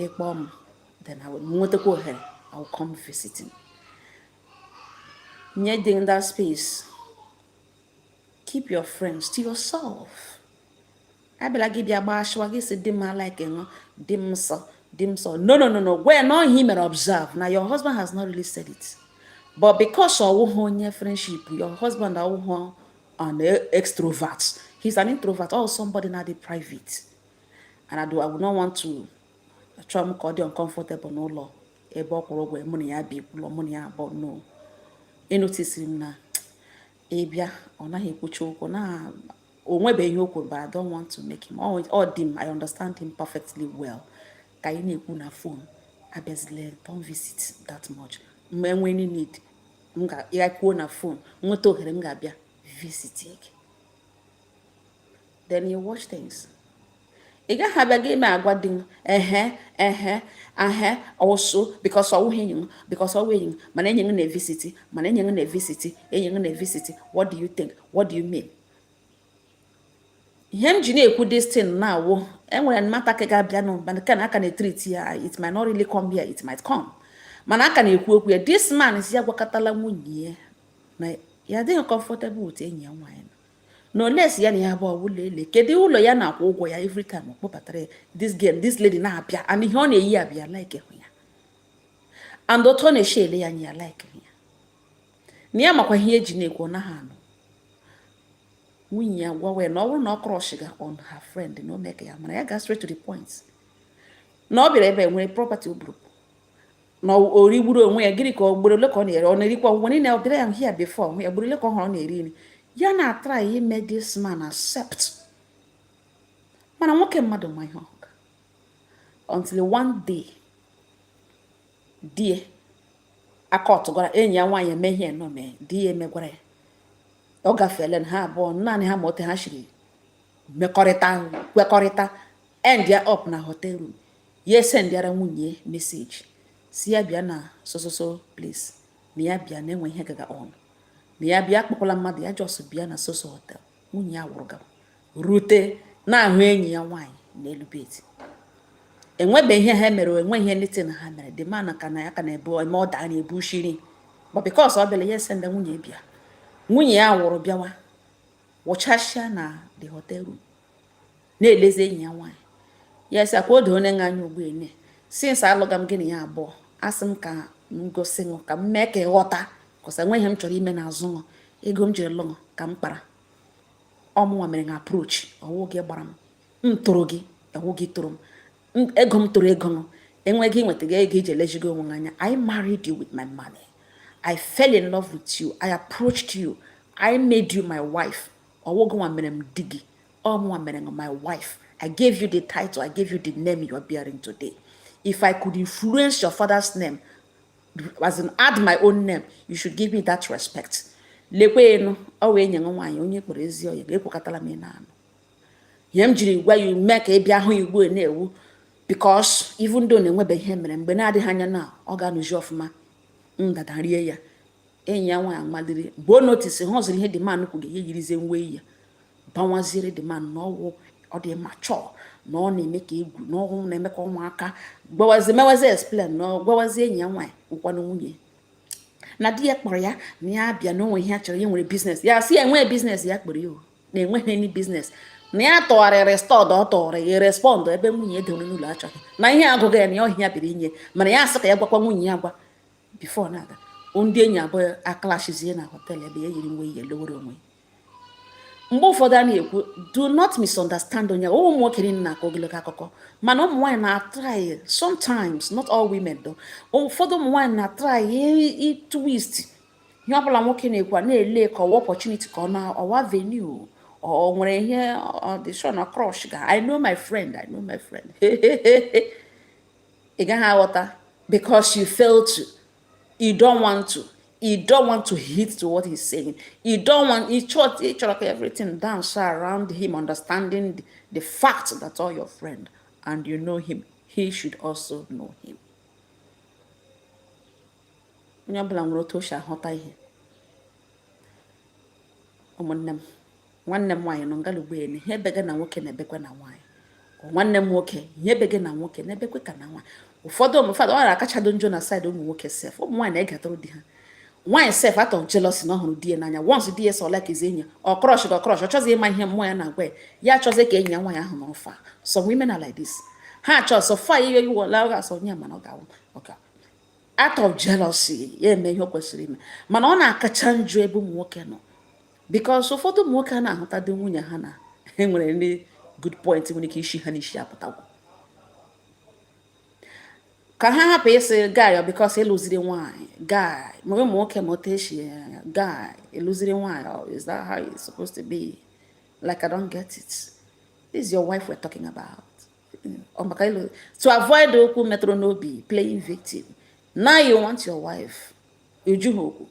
ịkpọ m then I will nwetakwa ohere I will come visiting nye dị in that space keep your friends to yourself abịala gị bịa gbaa shịwa gị si di m like ṅụ di m nsọ di m nsọ. No. Gwa ya na he mere observe na your husband has not really said it, but because ọwụghị onye friendship, your husband ọwụghị an extrovert, he's an introvert or somebody na dị private, and I would not want to try m ka ọ dị uncomfortable n'ụlọ ebe ọ kwụrụ ụgwọ mụ na ya bi ụlọ mụ na ya abụọ. No, enotisiri m na ịbịa ọ naghị ekwuchi okwu na onwebeghị okwu, but I don't want to make him all dim. I understand him perfectly well. Ka anyị na-ekwu na phone abịazile, don't visit that much. Mgbe enwe any need ya kwuo na phone, nweta ohere m ga-abịa visit gị, then you watch things. Ị gaghị abịa gị ime agwa dị m also because ọwụghị enyi m, because ọwụ enyi m, mana enyi m na-evisiti, mana enyi m na-evisiti, enyi m na-evisiti. What do you think? What do you mean? Ihe m ji na-ekwu this thing na-awụ enwere mata ka ga-abịa n'ụba na aka na-etreat ya, it might not really come here, it might come, mana aka na-ekwu okwu ya. This man si ya gwakọtala nwunye ya na ya adịghị comfortable with enyi ya nwaanyị, no less ya na ya abụọ ụlọ ele. Kedu ụlọ ya na-akwụ ụgwọ ya every time ọkpọbatara ya, this girl, this lady na-abịa, and ihe ọ na-eyi abịa like hụ ya, and otu ọ na-eche ele ya nya like hụ ya, na ya makwa ihe eji na-ekwu na ha anụ. Nwunye ya gwawe na ọ bụrụ na ọ crush on her friend na o mee ka ya mara, ya ga straight to the point na ọ bịara ebe nwere property ogburu na origburu onwe ya. Gịnị ka ogburu ole ka ọ na-eri? Ọ na-erikwa ụgwọ niile ọ bịara ya here before ya gburu ole ka ọ hụrụ ọ na-eri nri ya na try ime this man accept, mana nwoke mmadụ ma ihe ọga until one day die aka ọtụgara enyi ya nwaanyị eme ihe nọ mee di ya emegwara ya. Ọ gafeela ha abụọ naanị ha ma ote ha shiri mekọrịta kwekọrịta, end ya up na hotel room. Ya sendịara nwunye message si ya bịa na so place, na ya bịa na enwe ihe gaga on, na ya bịa akpọkwala mmadụ, ya just bịa na so hotel. Nwunye ya wụrụ gaba rute na-ahụ enyi ya nwaanyị n'elu bed. Enwebe ihe ha mere, enwe ihe nlete na ha mere. The man ka na ya ka na-ebu eme ọ daa na-ebu shiri, but because ọ bịara ya senda nwunye bịa, nwunye ya wụrụ bịawa wụchasịa na the hotel room na-elezi enyi ya nwaanyị. Yes, akwa odo onye anya ugbu ene since alụga m gịnị ya abụọ, asị m ka m gosi ṅụ ka m mee ka ịghọta, kọsa enwe ihe m chọrọ ime n'azụ ṅụ ego m jiri lụṅụ ka m kpara. Ọmụnwa mere na approach ọwụ gị gbara m toro gị, ọwụ gị toro m, ego m toro ego ṅụ, enweghị nweta gị ego iji elejigo onwe anya. I married you with my money. I fell in love with you. I approached you. I made you my wife. Ọwụ gị nwa mere m di gị, ọmụnwa mere my wife. I gave you the title, I gave you the name you are bearing today. If I could influence your father's name, as in add my own name, you should give me that respect. Lekwe enu, ọwụ enyi nwaanyị onye kpọrọ ezi ọya ga-ekwekọtala m na anụ. Ihe m jiri gwa ya mee ka ị bịa hụ igbo na-ewu, because even though na-enwebe ihe mere, mgbe na-adịghị anya na ọ ga-anụzi ọfụma ndada rie ya. Enyi ya nwaanyị amaliri mgbe o notisi ha ọzụrụ ihe dị man kwụ ga-ihe yirizie nwe ya, banwaziere dị man na ọwụ ọ dị mature, na ọ na-eme ka egwu, na ọhụụ na-eme ka ụmụaka mewazi explain na gwawazi enyi ya nwaanyị nkwanụ nwunye na di ya kpọrọ ya na ya bịa na onwe ihe a chọrọ ya nwere business. Ya si enwe business ya kpọrọ ya na enweghị any business, na ya tọgharịrị stọd ọ tọrọ ya respond ebe nwunye edoro n'ụlọ achọghị na ihe agụghị ya na ya ọhịa ya bịara inye, mana ya asị ka ya gwakwa nwunye ya gwa before na-aga. Ndị enyi abụọ aklashizie na hotel ebe ya yiri nwe ihe lowere onwe. Mgbe ụfọdụ a na-ekwu do not misunderstand onye ụmụ nwoke na akọ ogologo akụkọ, mana ụmụ nwaanyị na-atry sometimes, not all women though, ụfọdụ ụmụ nwaanyị na-atry twist ihe ọbụla nwoke na-ekwu na-ele ka ọwa opportunity ka ọ na ọwa venue ọ nwere ihe audition or crush ga. I know my friend. Ị gaghị aghọta because you fail to, you don't want to hit to what he's saying. You don't want, he chọrọ everything dance around him, understanding the fact that all your friend and you know him, he should also know him. Onye ọbụla nwere otu o si aghọta ihe. Ụmụnne m, nwanne m nwaanyị nọ ngalugbe ihe ebege na nwoke na-ebekwa na nwaanyị. Nwanne m nwoke ihe ebege na nwoke na-ebekwe ka na nwaanyị. Ụfọdụ ọ na-akachado njọ na side ụmụ nwoke sef. Ụmụ nwaanyị na-egatụrụ di ha. Why self out of jealousy no hunu die n'anya once die so like izenya or crush or crush or choose ịma ihe mmụọ ya na gwe ya choose ka enyi ya nwa ya ahụ n'ọfa. Some women are like this. Ha choose so far you will allow us onye ma no ga okay. Out of jealousy ya eme ihe o kwesịrị ime mana ọ na-akacha njọ ebe ụmụ nwoke nọ because ụfọdụ ụmụ nwoke na-ahụta dị nwunye ha na enwere ndị good point nwere ike isi ha n'isi apụtagwo ka ha hapụ ịsị guy because ịlụziri nwaanyị guy ma ụmụ nwoke ma otu esi guy ịlụziri nwaanyị is that how it's supposed to be? Like I don't get it. This is your wife we're talking about. To avoid okwu metro n'obi playing victim. Now you want your wife uju ha okwu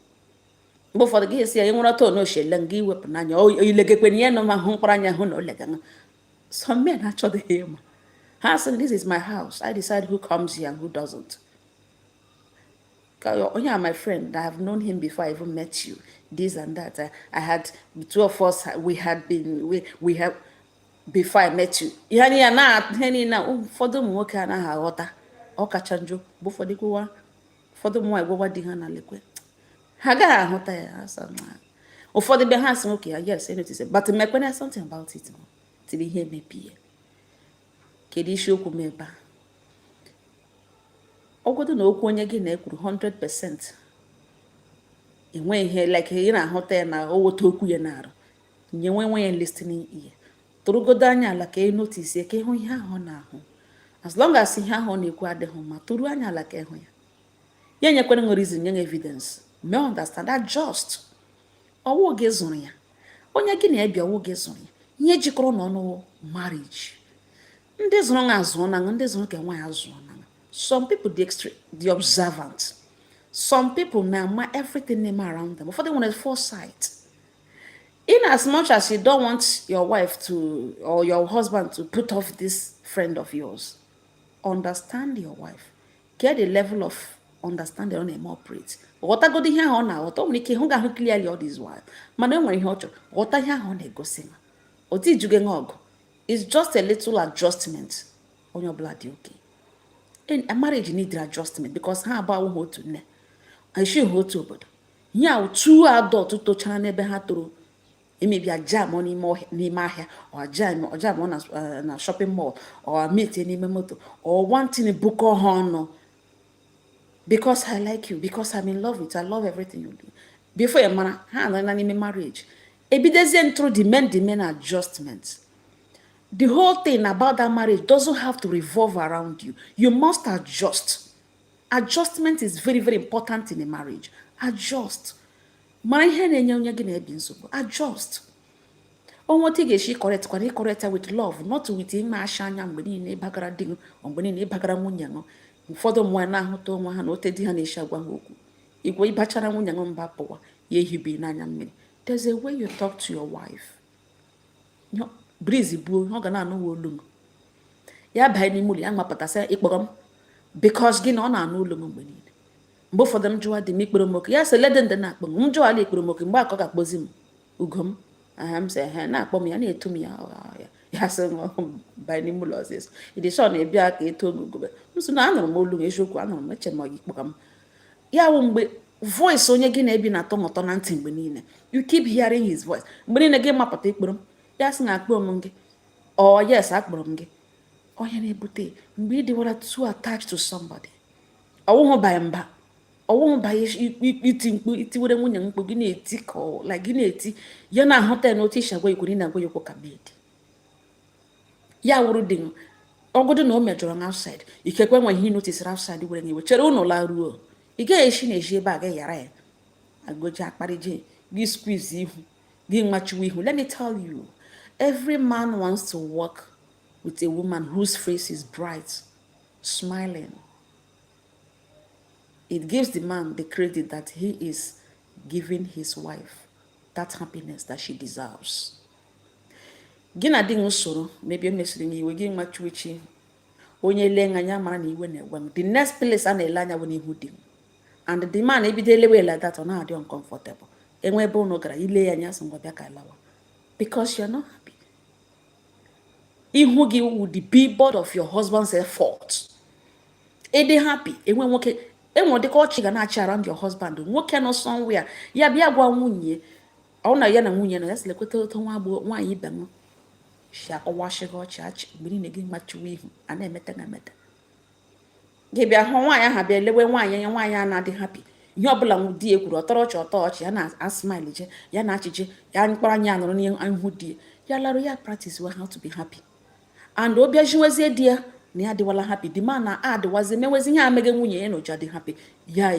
mgbe ụfọdụ gị esi ya nwere ọtọ n'oshele nga iwepụ n'anya oyilegekwe ya nọ ma hụ mkpụrụ anya hụ na olega. Some men achọghị ịma ha sị this is my house, I decide who comes here and who doesn't. Onye my friend, I have known him before I even met you, this and that. I had two of us, we have before I met you. Ihe niile na ụfọdụ ụmụ nwoke anaghị aghọta ọkacha njọ bụ ụfọdụ kwuwa ụfọdụ ụmụ nwaanyị gwagwa di ha na lekwe ha agaghị ahụta ya ụfọdụ be ha sị nwoke ya yes I notice it but mekwena something about it tiri ihe mepie kedu isiokwu m ebe a ọgwụdụ na okwu onye gị na-ekwuru 100% enwe ihe like ị na-ahụta ya na owote okwu ya na-arụ nye nwe ya listening ear tụrụgodo anya ala ka ị notice ka ịhụ ihe ahụ na-ahụ as long as ihe ahụ na-ekwu adịghị mma tụrụ anya ala ka ịhụ ya ya nyekwere nwere reason nye evidence may understand that just ọwụ gị zụrụ ya onye gị na-ebia ọwụ gị zụrụ ya ihe jikọrọ n'ọnụ marriage ndị zụrụ na azụ na ndị zụrụ ka nwa ya zụọ na some people the observant, some people na everything name around them ụfọdụ nwere foresight. In as much as you don't want your wife to or your husband to put off this friend of yours, understand your wife, get the level of understanding on him operate. Ghọtagodi ihe ahụ na-aghọta o nwere ike hụ ga-ahụ clearly all this while mana o nwere ihe ọ chọrọ ghọta ihe ahụ na-egosi na otu ijuge nwa ọgụ it's just a little adjustment onye ọbụla dị okay. A marriage need adjustment because ha abụọ otu nne eshi ha otu obodo ya two adult tochara n'ebe ha toro emebia jam n'ime ahịa or jam na shopping mall or meet n'ime moto or one thing book ọnụ because I like you, because I'm in love with you, I love everything you do. Before you mara ha na n'ime marriage ebidezie through the men adjustments. The whole thing about that marriage doesn't have to revolve around you. You must adjust. Adjustment is very, very important in a marriage. Adjust. Adjust. What you get correct with love, not with him ashanya mgbeni bagara ding mgbeni bagara nwunye no. Ụfọdụ nwa na ahụta onwe ha na otedi ha na-eshi agwa ha okwu. Igwe ịbachara nwunye no mba pụwa ya ehibe n'anya mmiri. There's a way you talk to your wife. Breeze buo ọ ga na-anụ olu ya baa n'ime ụlọ ya mapụtasị ịkpọrọ m because gị na ọ na-anụ olu mgbe niile mgbe ụfọdụ m jụwa dị m ikpere m oke ya sị lede ndị na-akpọ m jụwa ala ikpere m oke mgbe akọ ga-akpọzi m ugo m m sị na-akpọ m ya na-eto m ya sị baa n'ime ụlọ ọzọ ịdị sọ na-ebia ka eto m ugo m sị na anụrụ m olu eziokwu anụrụ m eche m ọ gị kpọrọ m ya wụ mgbe voice onye gị na-ebi na-atọ m ụtọ na ntị mgbe niile you keep hearing his voice mgbe niile gị mapụta ikpere m ya sị na akpọ m gị oh yes akpọrọ m gị onye na-ebute mgbe ị dịwara too attached to somebody ọwụhụ banye mba ọwụhụ banye iti mkpu itiwere nwunye mkpu gị na-eti ka like gị na-eti ya na-ahụta ya n'otu isi agwa ikwuru na-agwa ya okwu ka bed ya wụrụ dị ọgụdụ na o mejọrọ na outside ikekwe nwe ihe notisiri outside were nyewe chere ụlọ la ruo ị gaghị esi na-eji ebe a ga yara ya agoji akparịje gị squeeze ihu gị nwachiwe ihu. Let me tell you, every man wants to work with a woman whose face is bright, smiling. It gives the man the credit that he is giving his wife that happiness that she deserves. Gị na di usoro maybe emesiri n'iwe gị nwachiwechi onye le anya mara na iwe na-ewe m the next place a na-ele anya bụ n'ihu di and the man ebido elewe like that ọ na-adị uncomfortable enwe ebe ụnụ gara ile ya anya sị ngwa bịa ka lawa because you're not happy. Ihu gị with the billboard of your husband's effort. Ede happy. Enwe nwoke enwe dịka ọchị ga na-achị around your husband. Nwoke nọ somewhere ya bịa gwa nwunye ọ na ya na nwunye nọ ya sị lekweta otu nwaanyị ibe m si akọwashịghị ọchị achị mgbe niile gị machiwe ihu a na-emeta na emeta gị bịa hụ nwaanyị ahụ bịa lewe nwaanyị ya nwaanyị a na-adị happy ihe ọbụla di ya kwuru ọtọrọ ọchị ya na-asmile je ya na-achịje ya mkpọrọ anya nọrọ n'ihu di ya larụ ya practice how to be happy and ọ bịa jiwezie di ya na ya adịwala happy the man na adịwazi mewezi ihe amege nwunye ya na oji adị happy ya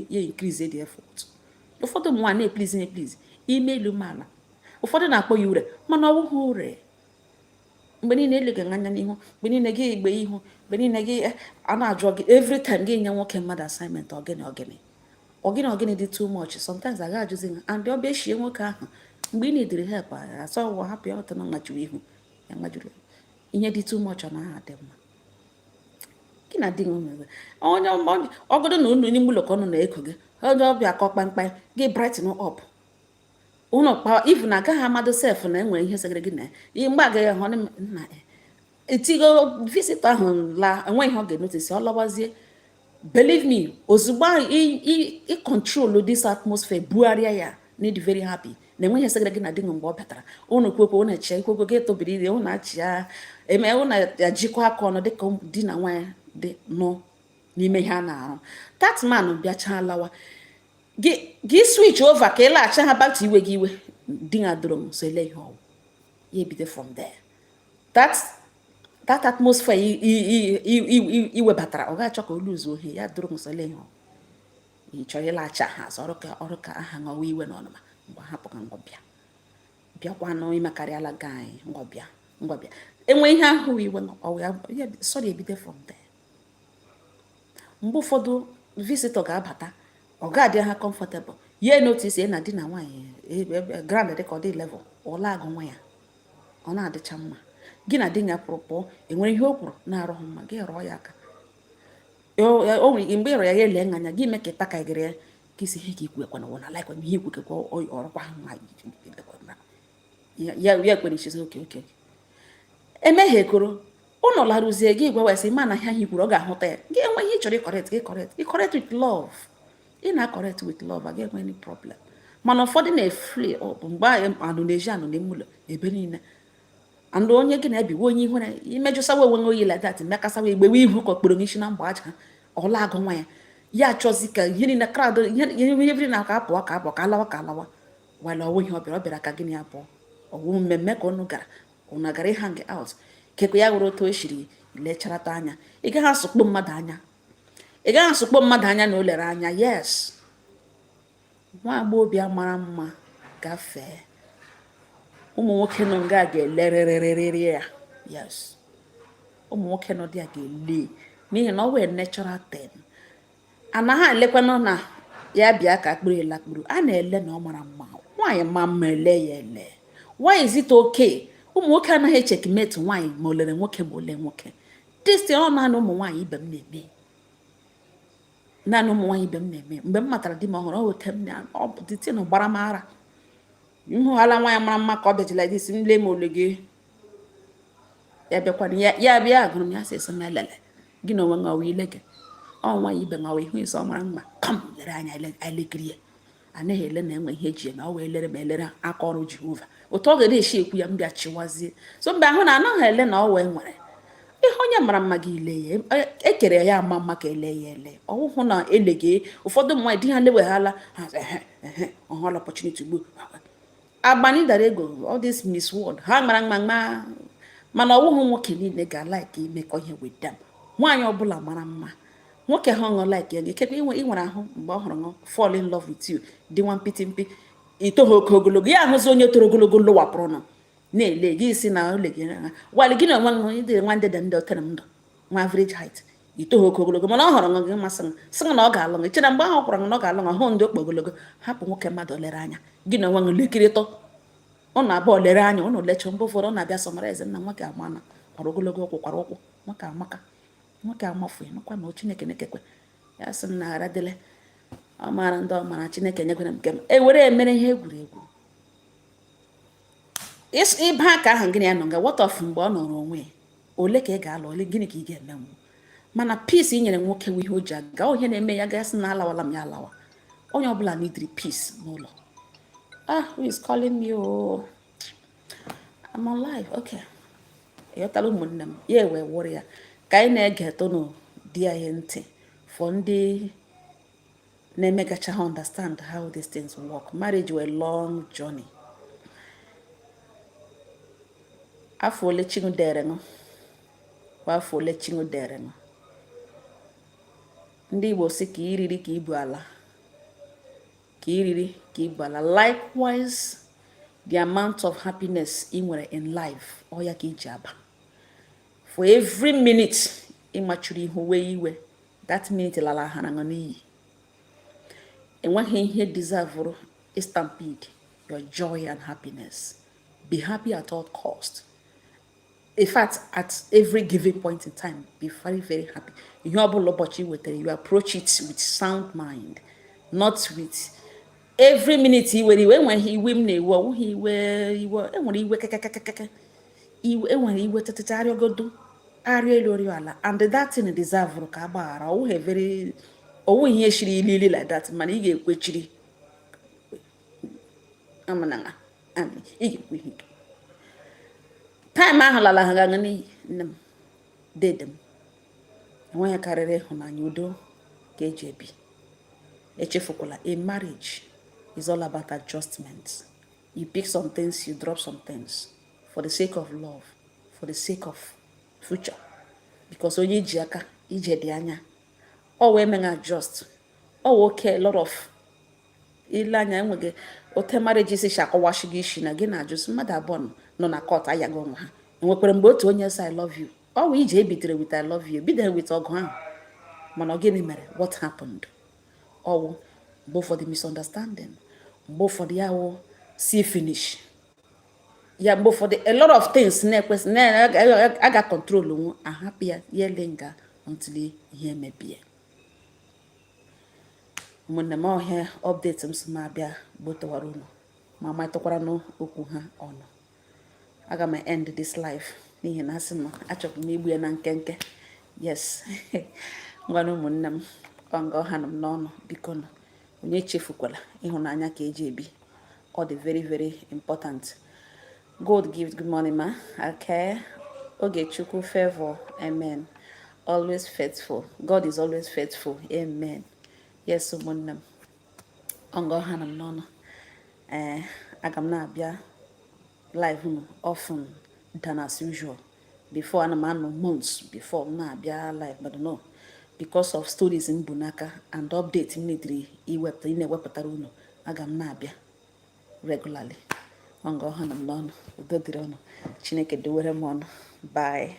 increase the effort. Ụfọdụ ụmụ nwaanyị na-eplizi ime elu mala ụfọdụ na-akpọ ya ure mana ọ bụghị ure. Mgbe niile eleghị anya n'ihu mgbe niile gị igbe ihu mgbe niile gị a na-ajụ gị every time gị nye nwoke mmadụ assignment ogene dị too much sometimes aga ajụzi ha and ọ bịa shie nwoke ahụ mgbe ị na-ediri help asọ ụwa hapụ ya ọtọ na mmajuru ihu ya mmajuru ihe dị too much ọ naghị adị mma gị na di gị onye ọgọdọ na unu n'ime ụlọ ka ọnụ na-eko gị onye ọbịa kọ kpamkpam gị brighten up ụlọ kpa ivu na agaghị amadụ sef na enwere ihe segara gị na ihe mgbe agaghị ahụ na etigo visitọ ahụ la enwe ihe ọ ga-enotisi ọ lọwazie believe me ozugbo ịkọntrol this atmosphere bugharịa ya need very happy na enweghị segara gị na di gị mgbe ọ bịatara ụnụ kwekwe ụnụ eche ikwekwe gị etobiri ire ụnụ achị ya eme ụnụ ajikọ aka ọnụ dịka di na nwaanyị dị nọ n'ime ihe a na-arụ that man bịachaa lawa gị switch over ka ị laghachi ha back to iwe gị iwe di ya dụrụ m so ele ihe ọwụ ya ebido from there that atmosphere iwebatara ọ ga-achọ ka o luzu ohi ya dụrụ m so ele ihe ọwụ ị chọrọ ịlaghachi ha azụ ọrụ ka aha ṅọwa iwe na ọnụma mgbe hapụ ka ngwọbịa bịakwanụ imekarịala gị anyị ngwọbịa enwe ihe ahụ iwe ya sọrọ ebido from there. Mgbe ụfọdụ visitor ga-abata ọ ga-adị ha comfortable ya notice na di na nwaanyị grand dịka ọ dị level ọla agụ nwa ya ọ na-adịcha mma gị na di ya pụrụ enwere ihe o kwuru na-arụghị mma gị rụọ ya aka o nwere mgbe ịrọ ya ya ele anya gị meketa ka gịrị ya ka isi ihe ka ikwu ekwana wụ na laikwa ihe ikwu kekwa ọrụkwa ya kwere ichizi oke emeghekoro ụnọ larụzie gị gwa wesị ma na ihe ahụ ikwuru ọ ga-ahụta ya gị enwe ihe ị chọrọ ịkọrekt with love ị na-akọrekt with love agaghị enwe any problem mana ụfọdụ na-efli ọbụ mgbe anụ na-eji anụ n'ime ụlọ ebe niile andụ onye gị na-ebiwe onye ihu na imejụsawa onwe oyi like that mekasawa igbewe ihu ka okporo n'isi na mgbe aja ọla agụ nwa ya achọzi ka ihe niile krad ihe na aka apụ ka alawa wala ọwụ ihe ọ bịara ka gịnị abụọ ọwụ mmemme ka ụnụ gara ịhang out kekwe ya were otu o shiri lecharata anya ị gaghị asụkpo mmadụ anya na o lere anya. Yes, nwa agbọghọbịa mara mma gafee ụmụ nwoke nọ nga ga-elerịrịrị ya. Yes, ụmụ nwoke nọ dị a ga-ele n'ihi na ọ wee natural thing. Anaghị elekwanụ na ya bịa ka akpụrụ elakpụrụ a na-ele na ọ mara mma nwaanyị ma mma ele ya ele. Why is it okay? Ụmụ nwoke anaghị echekimeti nwaanyị ma o lere nwoke ma ole nwoke. Dịsị ọ naanị ụmụ nwaanyị ibe m na-eme mgbe m matara di m ọhụrụ ọ wete m ọ bụ dịtị na gbara m ara nhụghala nwaanyị mara mma ka ọ bịajila dịsị nle m ole gị ya bịakwana ya bịa agụrụ m ya sị esi m elele gị na onwe ṅọwa ile gị ọ nwaanyị ibe ṅọwa ihu isi ọ mara mma kam lere anya elekiri ya anaghị ele na enwe ihe eji eme ọ wee lere ma elere aka ọrụ Jehova otu ọ ga-eshi ekwu ya m bịa chiwazie so mgbe ahụ na anaghị ele na ọ wee nwere ihe onye mara mma gị ile ya ekere ya ama mma ka ele ya ele ọhụhụ na eleghe ụfọdụ ụmụ nwaanyị di ha leweghala ọhụla opportunity ugbu agbani dara ego all this Miss World ha mara mma mana ọwụhụ nwoke niile ga-alaiki imekọ ihe with them. Nwaanyị ọbụla mara mma nwoke ha ọṅụ like ya ekekwe ị nwere ahụ mgbe ọ hụrụ ṅụ fall in love with you dị nwa mpịtị mpi itoghị oke ogologo ya ahụzi onye toro ogologo lụwapụrụ nọ na-ele gị isi na ole gị wali gị na onwe dị nwa ndị otere m ndụ nwa average height itoghị oke ogologo mana ọ hụrụ ṅụ gị masị sị na ọ ga-alụ ị chere mgbe ahụ kwara na ọ ga-alụ hụ ndị okpo ogologo hapụ nwoke mmadụ lere anya gị na onwe lekịrịtọ ọ na-abụ lere anya ụnụ lecha mgbe ụfọdụ ọ na-abịa sọmarize nna nwoke ama na kwara ogologo ụkwụ kwara ụkwụ nwoke amaka nwoke amafu nụkwa na Chineke nekekwe ya sị m na ghara dịle ọ maara ndị ọ mara Chineke nyekwere m nke m ewere emere ihe egwuregwu ịba ka ahụ gịnị ya nọ nga what of mgbe ọ nọrọ onwe ole ka ị ga-alụ ole gịnị ka ị ga-emenwu mana peace inyere nwoke wu ihe o ji aga ihe na-eme ya gasị na alawala m ya alawa onye ọbụla needri peace n'ụlọ. Who is calling me? Oh, I'm on live. Okay. Ịghọtala ụmụnne m ya wee wụrụ ya ka anyị na-ege tonu di anyị ntị for ndị na-emegacha ha understand how these things work. Marriage were a long journey. Afọ ole Chinụ dere ṅụ afọ ole Chinụ dere ṅụ ndị Igbo si ka iriri ka ibu ala ka iriri ka ibu ala. Likewise, the amount of happiness ị nwere in life ọ ya ka iji aba. For every minute ị machuru ihu wee iwe, that minute lala ha na ṅụ n'iyi. Enweghị ihe deserve stampede your joy and happiness. Be happy at all cost. In fact, at every given point in time, be very, very happy. You approach it with sound mind, not with every minute. And that thing deserve very like that. Time ahụ lala ha gaga n'iyi nne m dede m enweghị karịrị ịhụnanya udo ka eji ebi. Echefukwala, a marriage is all about adjustments. You pick some things, you drop some things for the sake of love, for the sake of future. Because onye ji aka ije dị anya ọ wee men adjust ọ okay. A lot of ile anya enweghị ote marriage isi shakọwashi gị isi na gị na-ajụsị mmadụ abụọ nọ na court ayaghị onwe ha. Enwekwara mgbe otu onye sị I love you ọ wụ ije ebitere with I love you bidere with ọgụ ahụ mana gịnị mere? What happened? Ọwụ mgbe ụfọdụ misunderstanding, mgbe ụfọdụ ya wụ see finish ya, mgbe ụfọdụ a lot of things na-ekwesị aga control onwe ahapụ ya yele nga until ihe emebie. Ụmụnne m ọhịa update m si m abịa gbotowara unu ma matụkwara n'okwu ha ọnụ. Aga m end this life n'ihi na asị m achọpụ m igbu ya na nkenke. Yes. Ngwana ụmụnne m ọnga ọha nọ m n'ọnụ biko nọ onye echefukwala ịhụnanya ka eji ebi. All the very, very important. God gives good morning, ma. Okay. Ogechukwu favor. Amen. Always faithful. God is always faithful. Amen. Yes, ụmụnne m ọnga ọha nọ m n'ọnụ. Aga m na-abịa live often than as usual. Before I'm months before na-abịa live, but no, because of stories in Bunaka and updates immediately iwepụtara unu aga m na-abịa regularly. Ọnga ọha nọ m n'ọnụ udo dịrị ọnụ. Chineke dowere m ọnụ. Bye.